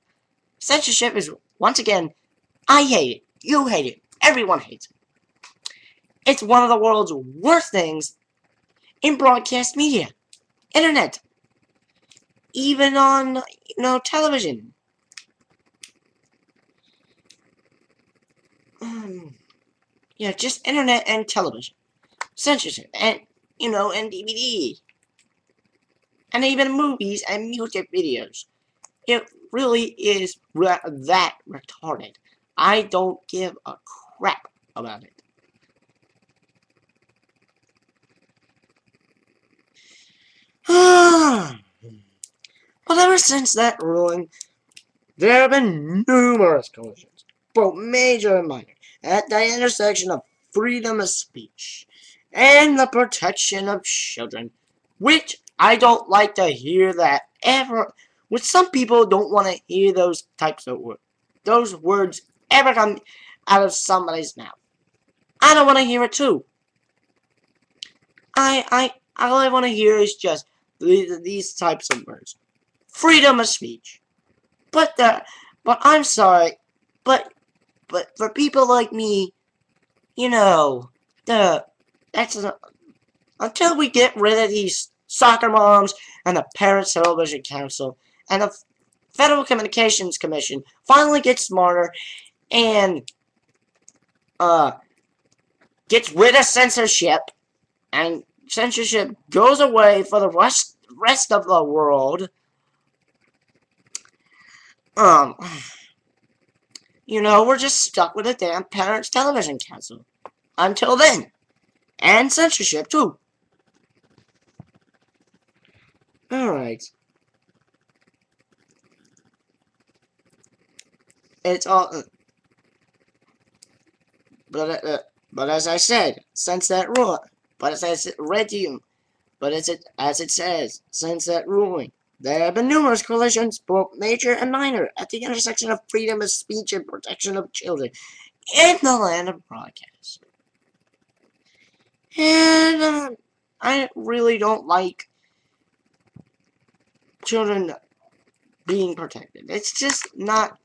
S2: Censorship is, once again, I hate it. You hate it. Everyone hates it. It's one of the world's worst things in broadcast media. Internet. Even on, television. Yeah, just internet and television. Censorship. And, and DVD. And even movies and music videos. It really is that retarded. I don't give a crap about it. But ever since that ruling, there have been numerous collisions, both major and minor, at the intersection of freedom of speech and the protection of children, which I don't like to hear that ever, which some people don't want to hear those types of words. Those words ever come out of somebody's mouth. I don't want to hear it too. All I want to hear is just these types of words. Freedom of speech. But I'm sorry, but for people like me, that's until we get rid of these soccer moms and the Parents Television Council and the Federal Communications Commission finally gets smarter and gets rid of censorship, and censorship goes away for the rest of the world. We're just stuck with the damn Parents Television Council. Until then. And censorship, too. Alright. It's all... But as I said, since that rule... But as I read to you... But as it says, since that ruling, there have been numerous collisions, both major and minor, at the intersection of freedom of speech and protection of children in the land of broadcast. And I really don't like children being protected. It's just not...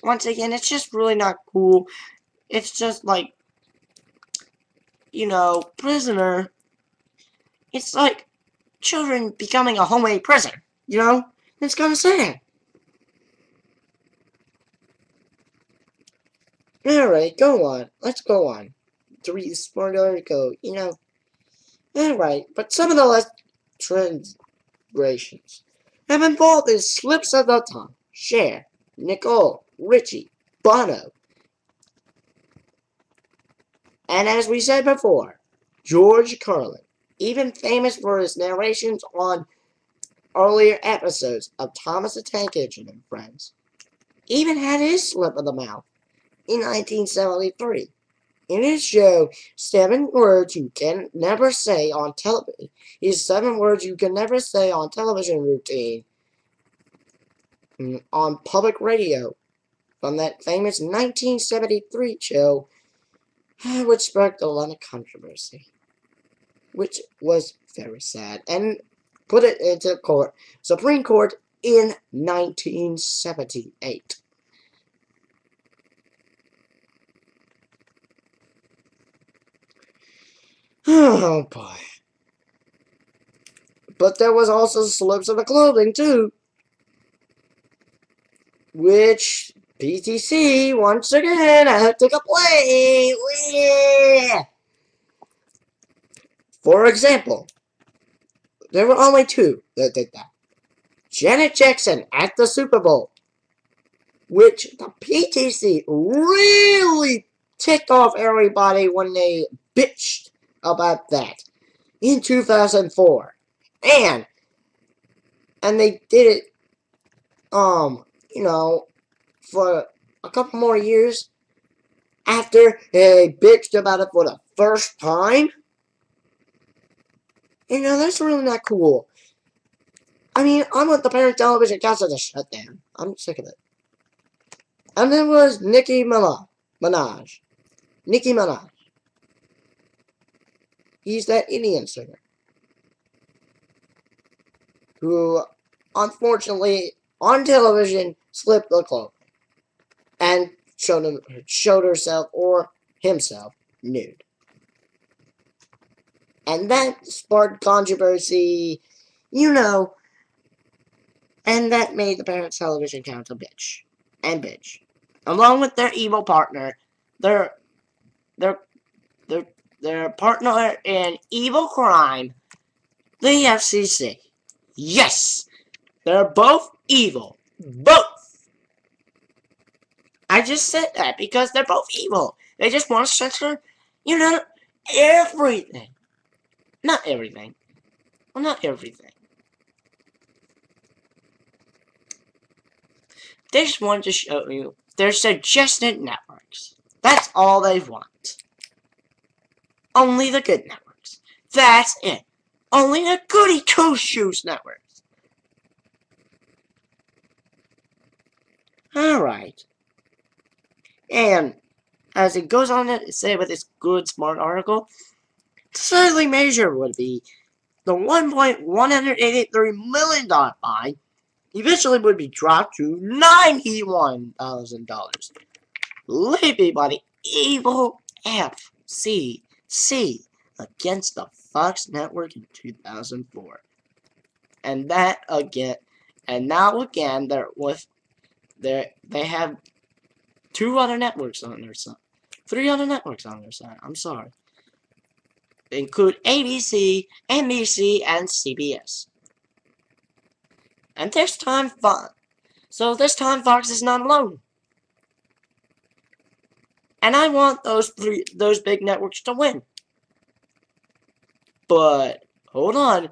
S2: Once again, it's just really not cool. It's just like, prisoner. It's like children becoming a homemade prison, It's kind of sad. Alright, go on. Let's go on. To read the smart article, Alright, but some of the less transgressions have involved in slips of the tongue. Cher, Nicole, Richie, Bono. And as we said before, George Carlin, even famous for his narrations on earlier episodes of Thomas the Tank Engine and Friends, even had his slip of the mouth in 1973. In his show, 7 Words You Can Never Say on Television, his 7 Words You Can Never Say on Television routine on public radio from that famous 1973 show, which sparked a lot of controversy, which was very sad, and put it into Supreme Court in 1978. Oh boy. But there was also slips of the clothing too, which PTC once again took a play. Yeah. For example, there were only 2 that did that. Janet Jackson at the Super Bowl, which the PTC really ticked off everybody when they bitched about that in 2004. And they did it, for a couple more years after they bitched about it for the first time. You know, that's really not cool. I mean, I want the Parent Television Council to shut down. I'm sick of it. And then was Nicki Minaj. Nicki Minaj. He's that Indian singer who, unfortunately, on television, slipped the cloak and showed herself or himself nude. And that sparked controversy, you know, and that made the Parents Television Council bitch. And bitch. Along with their evil partner, their partner in evil crime, the FCC. Yes! They're both evil. Both! I just said that because they're both evil. They just want to censor, you know, everything. Not everything. Well, not everything. They just want to show you their suggested networks. That's all they want. Only the good networks. That's it. Only the goody two-shoes networks. Alright. And as it goes on to say with this good, smart article, the slightly measure would be the $1.183 million fine eventually would be dropped to $91,000. Leaving by the evil FCC against the Fox network in 2004. And that again, and now again, they have 2 other networks on their side. 3 other networks on their side. I'm sorry. They include ABC, NBC, and CBS. And this time Fox. So this time Fox is not alone. And I want those big networks to win. But hold on.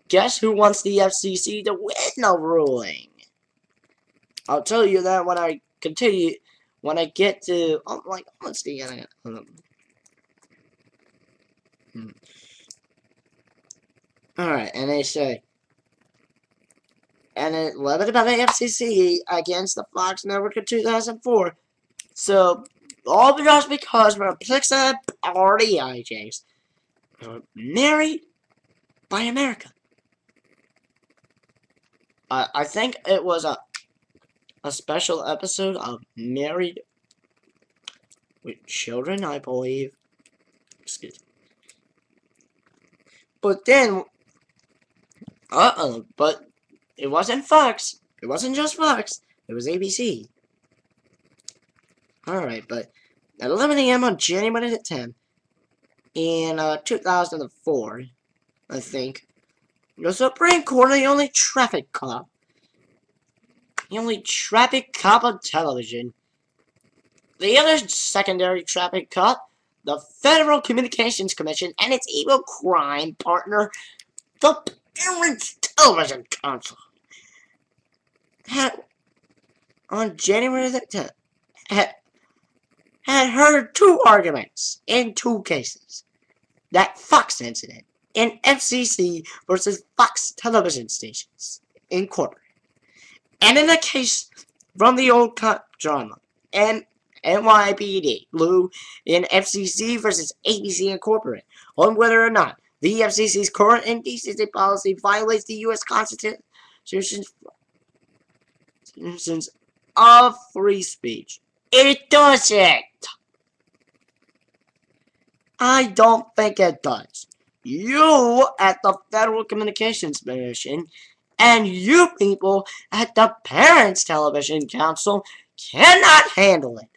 S2: Guess who wants the FCC to win the ruling? I'll tell you that when I continue. When I get to, let's see. Alright, and they say, and it led by the FCC against the Fox network in 2004. So, all just because we're Pixar party IJs were married by America. I think it was a special episode of Married with Children, I believe. Excuse me. But then, but it wasn't Fox. It wasn't just Fox. It was ABC. Alright, but at 11 a.m. on January the 10th, in 2004, I think, the Supreme Court, the only traffic cop on television, the other secondary traffic cop, the Federal Communications Commission, and its evil crime partner, the Parents Television Council, had, on January the 10th, had heard 2 arguments in 2 cases. That Fox incident and FCC versus Fox television stations Incorporated. And in a case from the old drama, NYPD, Lou, in FCC versus ABC Incorporated, on whether or not the FCC's current indecency policy violates the U.S. Constitution's of free speech. It doesn't. I don't think it does. You at the Federal Communications Commission and you people at the Parents Television Council cannot handle it.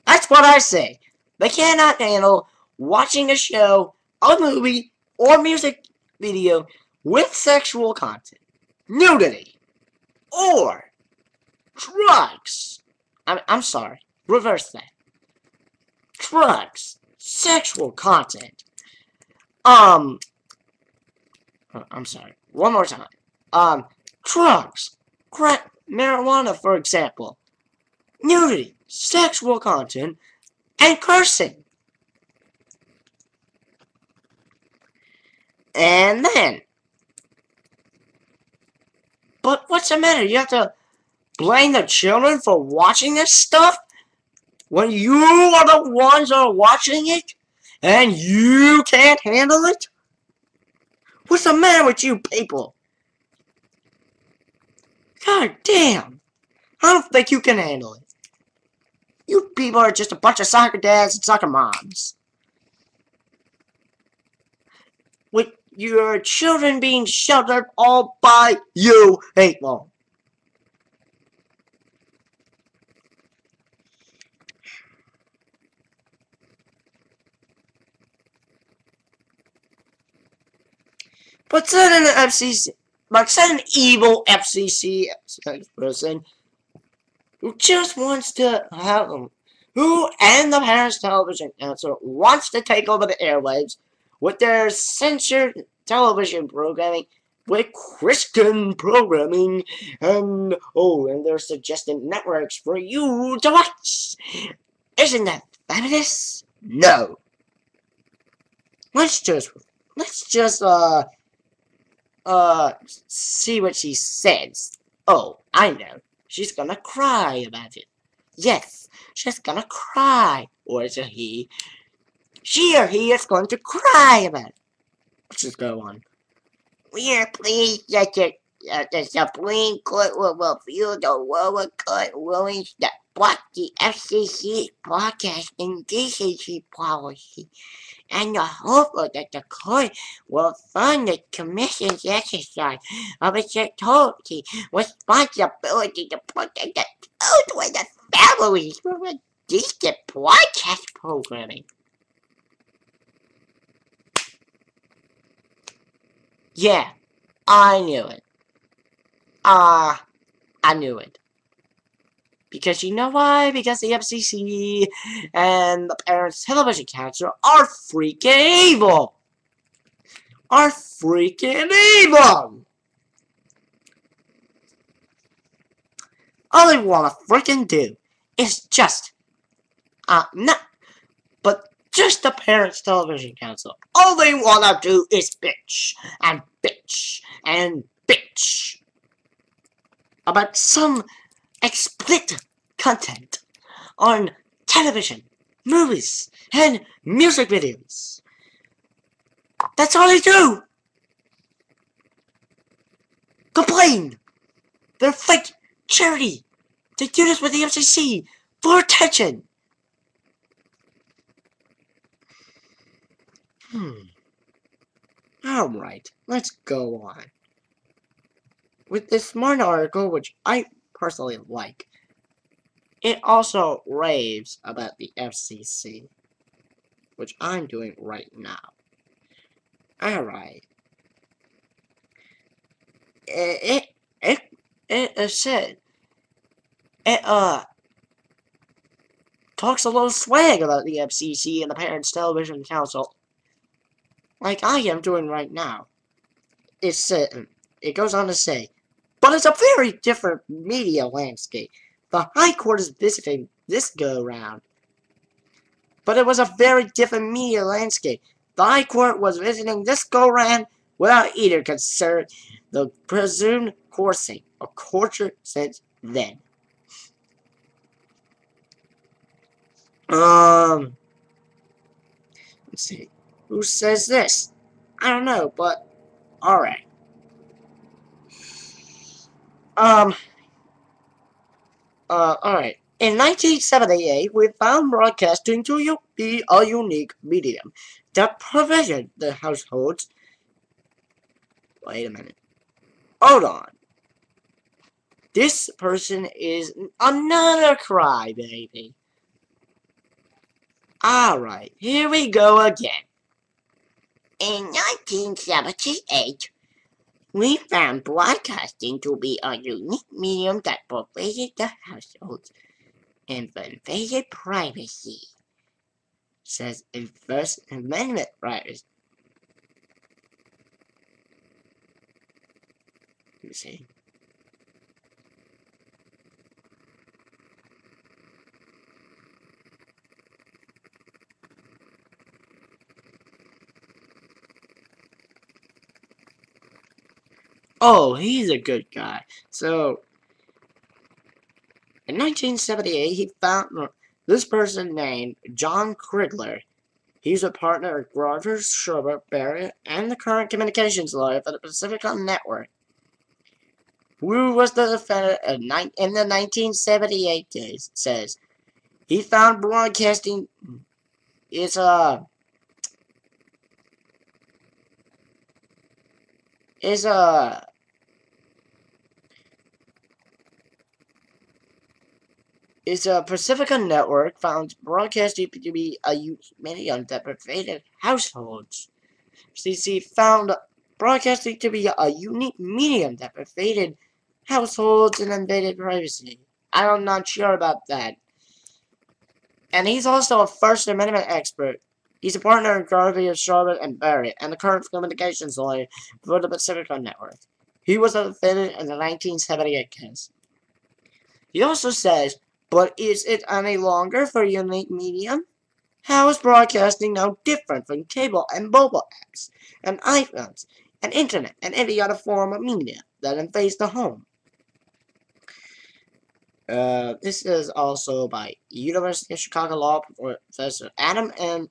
S2: That's what I say. They cannot handle watching a show, a movie, or music video with sexual content, nudity, or drugs. I'm sorry. Reverse that. Drugs, sexual content. I'm sorry. One more time. Drugs, marijuana, for example, nudity, sexual content, and cursing. And then, but what's the matter? You have to blame the children for watching this stuff when you are the ones that are watching it and you can't handle it? What's the matter with you people? God damn. I don't think you can handle it. You people are just a bunch of soccer dads and soccer moms. With your children being sheltered all by you, hateful. But said an FCC, but said an evil FCC person who just wants to have them, who and the Parents Television Council wants to take over the airwaves with their censored television programming, with Christian programming, and they're suggesting networks for you to watch. Isn't that fabulous? No. Let's just see what she says. Oh, I know. She's gonna cry about it. Yes, she's gonna cry. Or is it he? She or he is going to cry about it. Let's just go on. We are pleased that the Supreme Court will review the lower court rulings that block the FCC's broadcasting decency policy, and the hope that the court will fund the Commission's exercise of its authority, responsibility to protect the children and families with a decent broadcast programming. Yeah, I knew it. I knew it. Because you know why? Because the FCC and the Parents Television Council are freaking evil! Are freaking evil! All they wanna freaking do is just, just the Parents Television Council. All they wanna do is bitch, and bitch, and bitch about some explicit content on television, movies, and music videos. That's all they do. Complain. They're fake charity. They do this with the FCC for attention. Alright, let's go on. With this smart article, which I personally like, it also raves about the FCC, which I'm doing right now. Alright. It said, it talks a little swag about the FCC and the Parents Television Council, like I am doing right now. It goes on to say, but it's a very different media landscape. The High Court is visiting this go-round. But it was a very different media landscape. The High Court was visiting this go-round without either consider the presumed coursing of culture since then. Let's see. Who says this? I don't know, but alright. Alright. In 1978, we found broadcasting to be a unique medium that provisioned the households. Wait a minute. Hold on. This person is another crybaby. Alright, here we go again. In 1978, we found broadcasting to be a unique medium that provided the households and invaded privacy, says a First Amendment writers. You see? Oh, he's a good guy. So, in 1978, he found this person named John Krigler. He's a partner at Rogers, Sherbert, Barrett, and the current communications lawyer for the Pacifica Network. Who was the defendant in the 1978 case? Says he found broadcasting is a is a is a Pacifica Network found broadcasting to be a medium that pervaded households. CC found broadcasting to be a unique medium that pervaded households and invaded privacy. I'm not sure about that. And he's also a First Amendment expert. He's a partner in Garvey of Charlotte and Barrett, and the current communications lawyer for the Pacifica Network. He was a defendant in the 1978 case. He also says, but is it any longer for a unique medium? How is broadcasting now different from cable and mobile apps, and iPhones, and internet, and any other form of media that invades the home? This is also by University of Chicago law professor Adam M.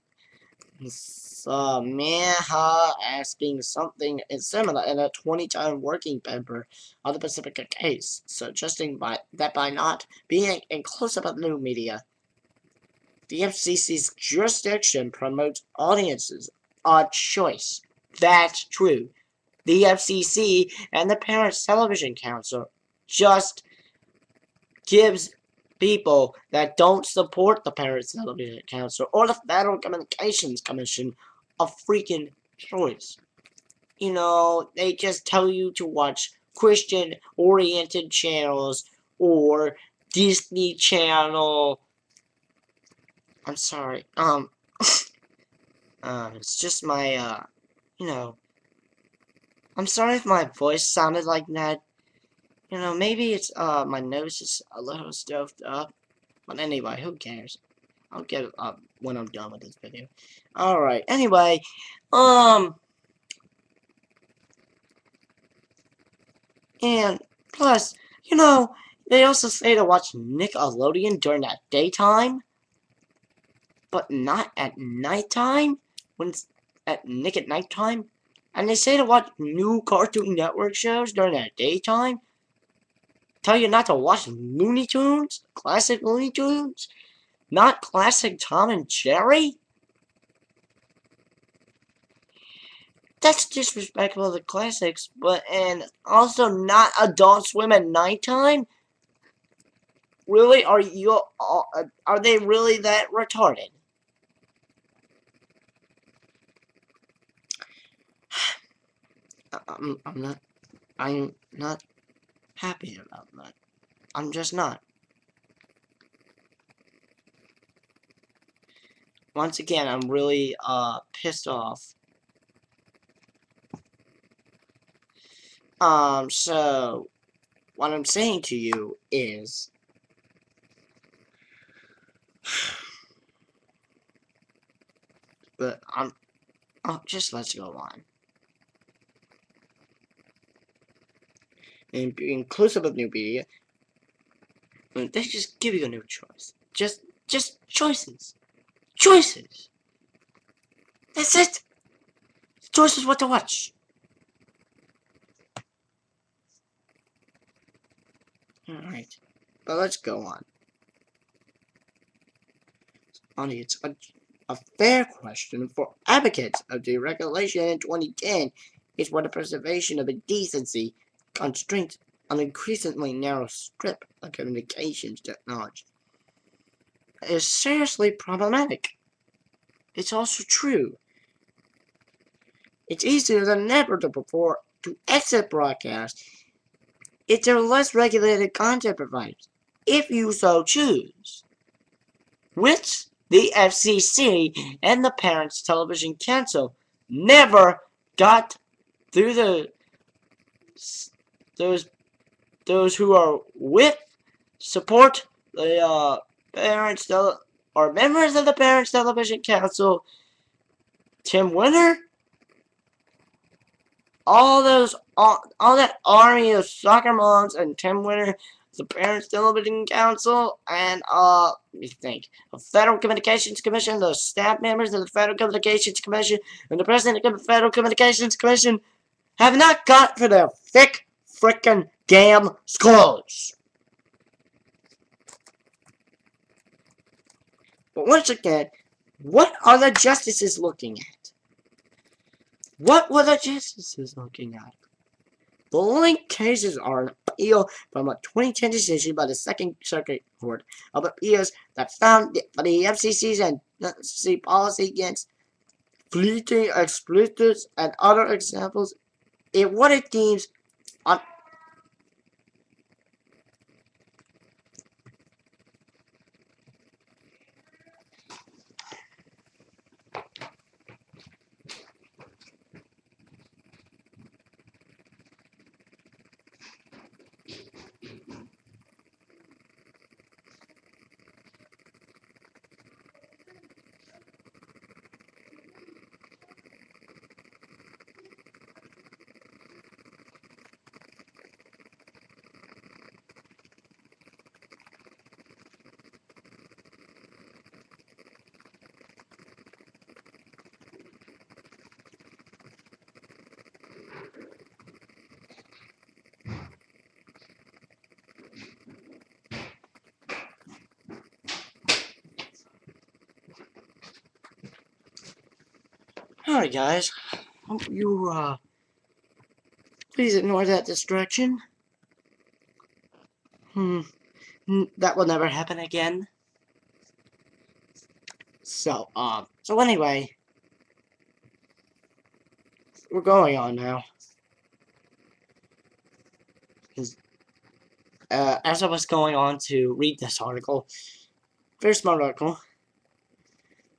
S2: Samaha asking something similar in a 2010 working paper on the Pacifica case, suggesting that by not being inclusive of new media, the FCC's jurisdiction promotes audiences of choice. That's true. The FCC and the Parents Television Council just gives people that don't support the Parents Television Council or the Federal Communications Commission a freaking choice. You know, they just tell you to watch Christian-oriented channels or Disney Channel. I'm sorry. It's just my, you know, I'm sorry if my voice sounded like that. You know, maybe it's, my nose is a little stuffed up. But anyway, who cares? I'll get it up when I'm done with this video. Alright, anyway, and plus, you know, they also say to watch Nickelodeon during that daytime, but not at nighttime, when it's at nighttime. And they say to watch new Cartoon Network shows during that daytime. Tell you not to watch Looney Tunes, classic Looney Tunes, not classic Tom and Jerry. That's disrespectful to classics, and also not Adult Swim at nighttime. Really, are they really that retarded? I'm not happy about that. I'm just not. Once again, I'm really pissed off. So what I'm saying to you is but just let's go on. And be inclusive of new media, they just give you a new choice. Just choices. Choices. That's it. Choices what to watch. Alright. But let's go on. It's a fair question for advocates of deregulation in 2010 is what the preservation of the decency constraints on an increasingly narrow strip of communications technology is seriously problematic. It's also true. It's easier than ever to exit broadcast if they're less regulated content providers, if you so choose, which the FCC and the Parents Television Council never got through those who are with support the parents or members of the Parents Television Council, Tim Winter, all those all that army of soccer moms and Tim Winter, the Parents Television Council, and let me think, the Federal Communications Commission, the staff members of the Federal Communications Commission, and the President of the Federal Communications Commission have not got for their thick frickin' damn skulls. But once again, what are the justices looking at? What were the justices looking at? The linked cases are an appeal from a 2010 decision by the Second Circuit Court of Appeals that found that the FCC's and FCC policy against fleeting explicits and other examples in what it deems un Alright guys, hope you please ignore that distraction. That will never happen again. So anyway, we're going on now. As I was going on to read this article, very smart article,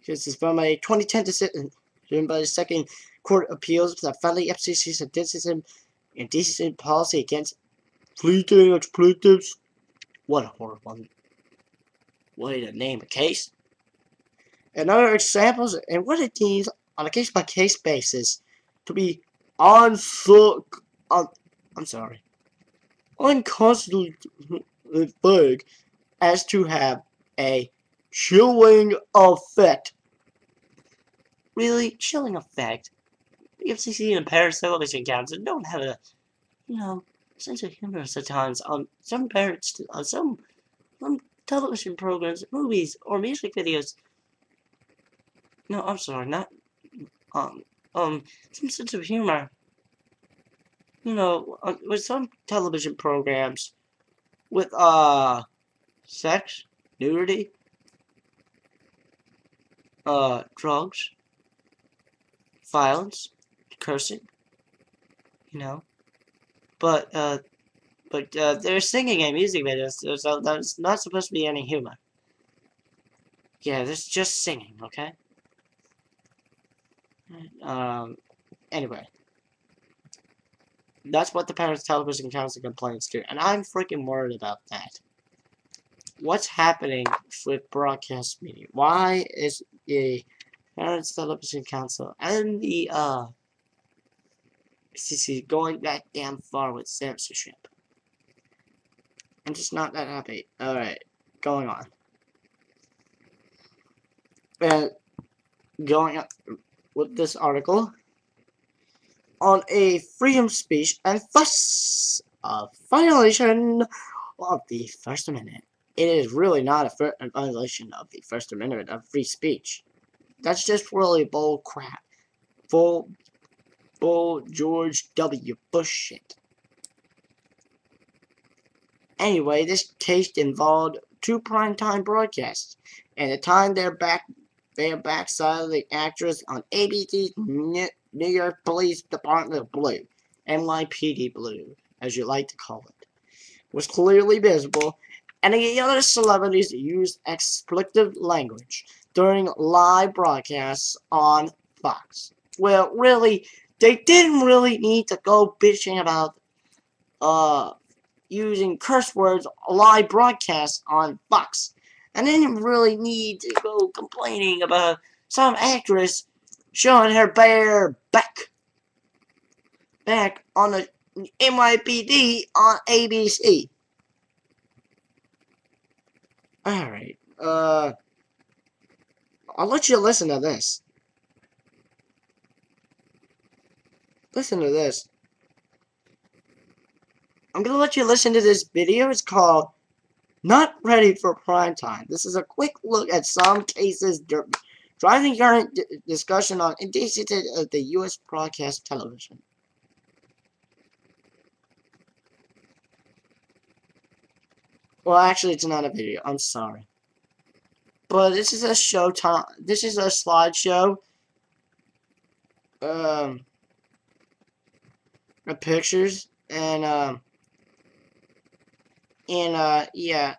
S2: because it's from a 2010 decision by the Second Court of Appeals that found the FCC's indecent policy against fleeting expletives. What a horrible way to name a case. And other examples, and what it deems on a case-by-case basis to be unconstitutionally vague as to have a chilling effect. Really, chilling effect? The FCC and Parents Television Council don't have a, sense of humor sometimes. Some parents, some television programs, movies, or music videos. No, I'm sorry, not some sense of humor. With some television programs with sex, nudity, drugs, violence, cursing, but they're singing in music videos, so there's not supposed to be any humor. Yeah, there's just singing, okay? Anyway. That's what the Parents Television Council complains to, and I'm freaking worried about that. What's happening with broadcast media? Why is the Parents Television Council and the FCC going that damn far with censorship? I'm just not that happy. Alright, going on. And going on with this article on a freedom of speech and thus a violation of the First Amendment. It is really not a violation of the First Amendment of free speech. That's just really bull crap. Bull George W. Bush shit. Anyway, this case involved 2 primetime broadcasts, and the time their backside of the actress on ABC's New York Police Department Blue, NYPD Blue, as you like to call it, was clearly visible, and the other celebrities used expletive language during live broadcasts on Fox. Well, really, they didn't really need to go bitching about using curse words live broadcasts on Fox. And they didn't really need to go complaining about some actress showing her bare back on the NYPD on ABC. Alright, I'll let you listen to this. Listen to this. I'm gonna let you listen to this video. It's called Not Ready for Prime Time. This is a quick look at some cases driving current discussion on indecency of the U.S. broadcast television. Well, actually, it's not a video. I'm sorry. But this is a show time. This is a slideshow. Of pictures yeah,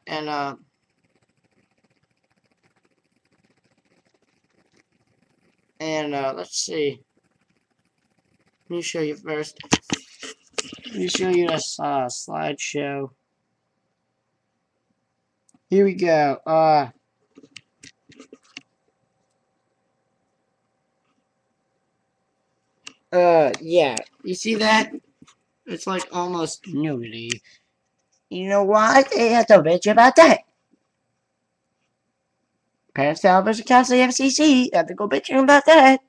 S2: let's see. Let me show you first. Let me show you this slideshow. Here we go. Yeah. You see that? It's like almost nudity. You know why? They have to bitch about that. Parents Television Council, the FCC, have to go bitching about that.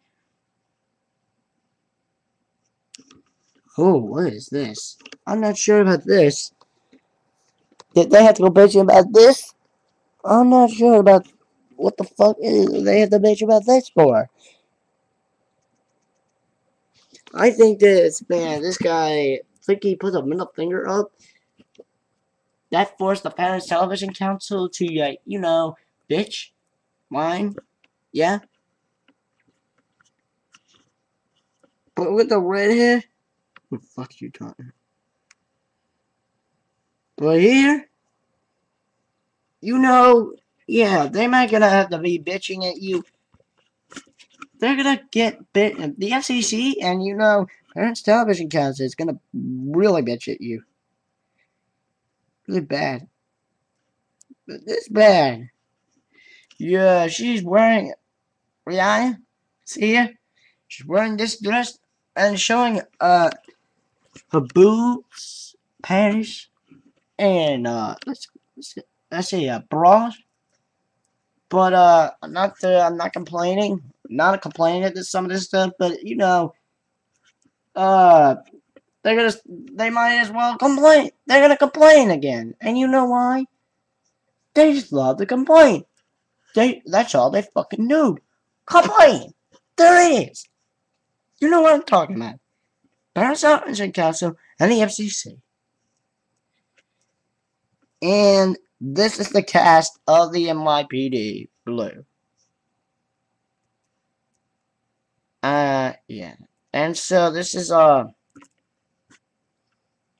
S2: Oh, what is this? I'm not sure about this. Did they have to go bitching about this? I'm not sure about what the fuck they have to bitch about this for. I think this, man, this guy, think he put a middle finger up. That forced the Parents Television Council to, bitch, whine, yeah. But with the red hair, what the fuck you talking? But here, yeah, they might gonna have to be bitching at you. They're gonna get bit. The FCC and Parents Television Council is gonna really bitch at you. Really bad. But this bad. Yeah, she's wearing. Rihanna, see her? She's wearing this dress and showing her boobs, panties, and let's say bras. But I'm not complaining. Not complaining at some of this stuff, but uh, they might as well complain. They're gonna complain again, and you know why? They just love to complain. That's all they fucking do. Complain. There it is. You know what I'm talking about. Parents Television Council and the FCC. And this is the cast of the NYPD Blue. Yeah. And so this is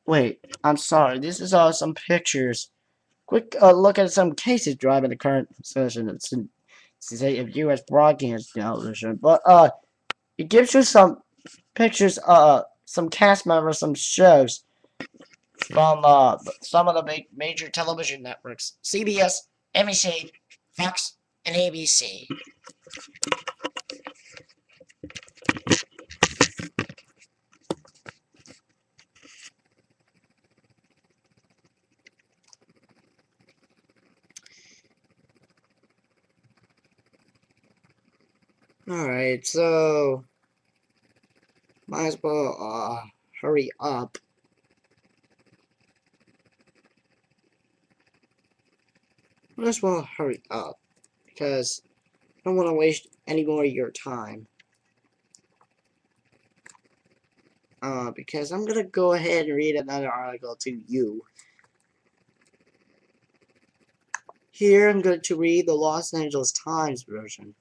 S2: wait, I'm sorry. This is some pictures. Quick look at some cases driving the current session of U.S. broadcast television. But it gives you some pictures, some cast members, some shows from some of the major television networks: CBS, NBC, Fox, and ABC. Alright, so might as well hurry up. Might as well hurry up because I don't want to waste any more of your time. Because I'm gonna go ahead and read another article to you. Here I'm going to read the Los Angeles Times version.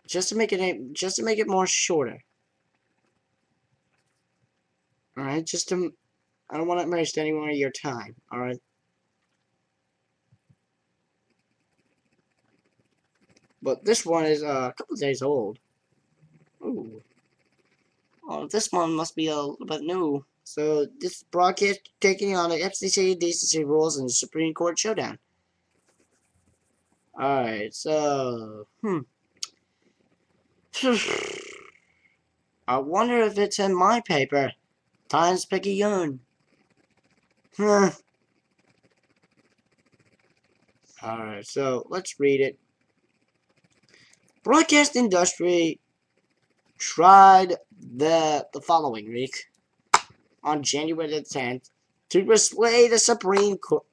S2: Just to make it more shorter. Alright, I don't want to waste any more of your time, alright? But this one is a couple days old. Ooh. Oh, this one must be a little bit new. So, this broadcast taking on the FCC decency rules and the Supreme Court showdown. Alright, so... I wonder if it's in my paper. Times Picayune. Huh. Alright, so let's read it. Broadcast industry tried the following week, on January the 10th, to persuade the Supreme Court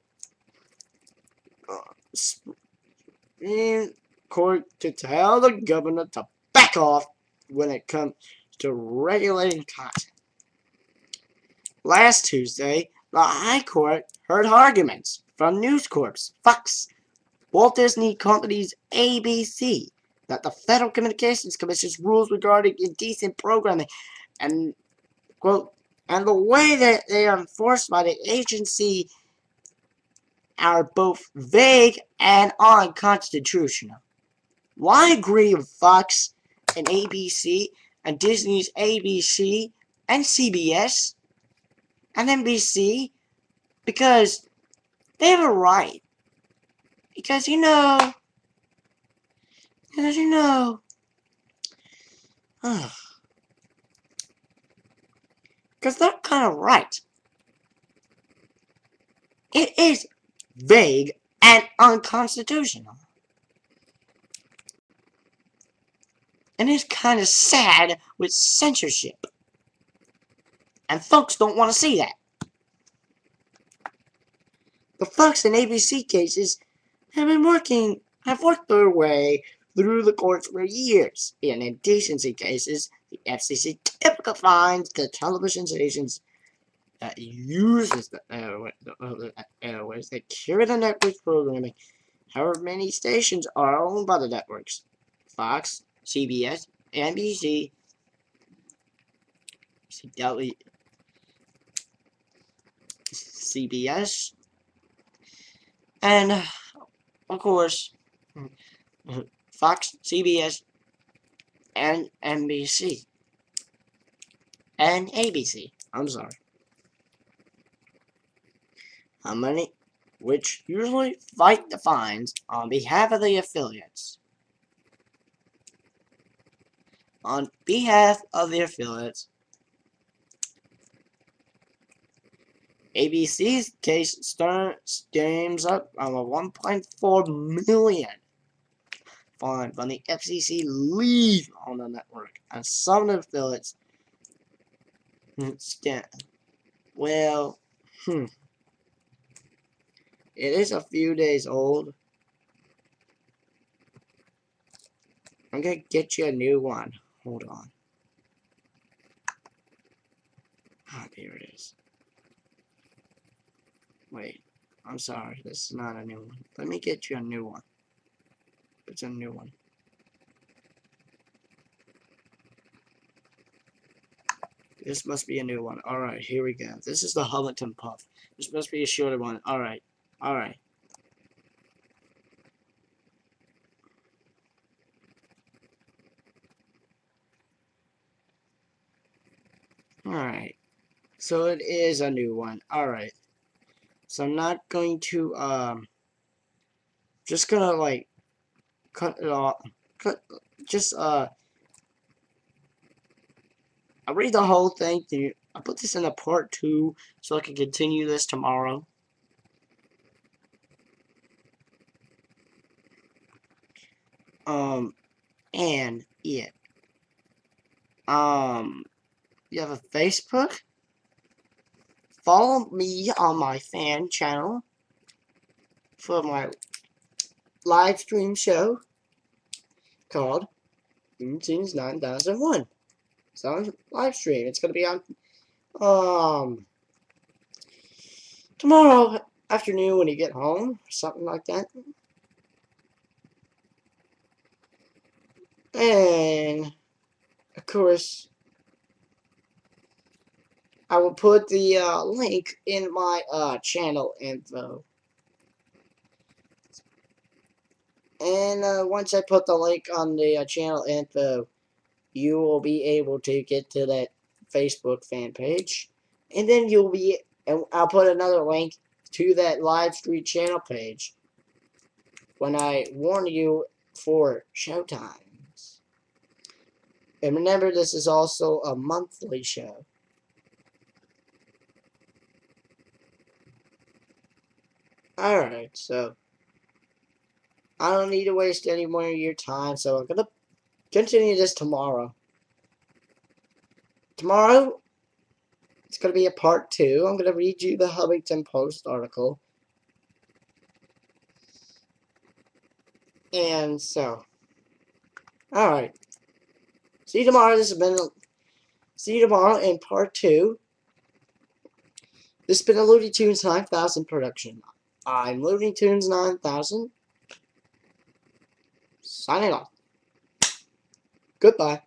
S2: to tell the governor to back off when it comes to regulating content. Last Tuesday, the High Court heard arguments from News Corp's Fox, Walt Disney Company's ABC, that the Federal Communications Commission's rules regarding indecent programming and, quote, and the way that they are enforced by the agency are both vague and unconstitutional. Why agree with Fox and ABC and Disney's ABC and CBS and NBC? Because they have a right. Because you know, because they're kind of right. It is vague and unconstitutional. And it's kind of sad with censorship. And folks don't want to see that. The Fox and ABC cases have worked their way through the courts for years. In indecency cases, the FCC typically finds the television stations that uses the airways that carry the network's programming. However many stations are owned by the networks. Fox, CBS, NBC, CBS, and of course, Fox, CBS, and NBC, and ABC. I'm sorry. How many? Which usually fight the fines on behalf of the affiliates. On behalf of the affiliates, ABC's case stems up on a $1.4 million fine from the FCC leave on the network, and some of the affiliates stand. Well, it is a few days old. I'm gonna get you a new one. Hold on. Ah, here it is. Wait, I'm sorry, this is not a new one. Let me get you a new one. It's a new one. This must be a new one. Alright, here we go. This is the Hullington Puff. This must be a shorter one. Alright. Alright. Alright. So it is a new one. Alright. So I'm not going to, just gonna, like, cut it off. I'll read the whole thing. I put this in a part 2 so I can continue this tomorrow. And yeah. You have a Facebook? Follow me on my fan channel for my live stream show called Routines 9001. It's on live stream. It's gonna be on tomorrow afternoon when you get home, something like that. And of course, I will put the link in my channel info. And once I put the link on the channel info, you will be able to get to that Facebook fan page. And then and I'll put another link to that live stream channel page when I warn you for showtimes. And remember, this is also a monthly show. Alright, so I don't need to waste any more of your time, so I'm gonna continue this tomorrow. Tomorrow, it's gonna be a part 2. I'm gonna read you the Huffington Post article. And so, alright. See you tomorrow. See you tomorrow in part 2. This has been a Looney Tunes 9000 production. I'm Looney Tunes 9000. Signing off. Goodbye.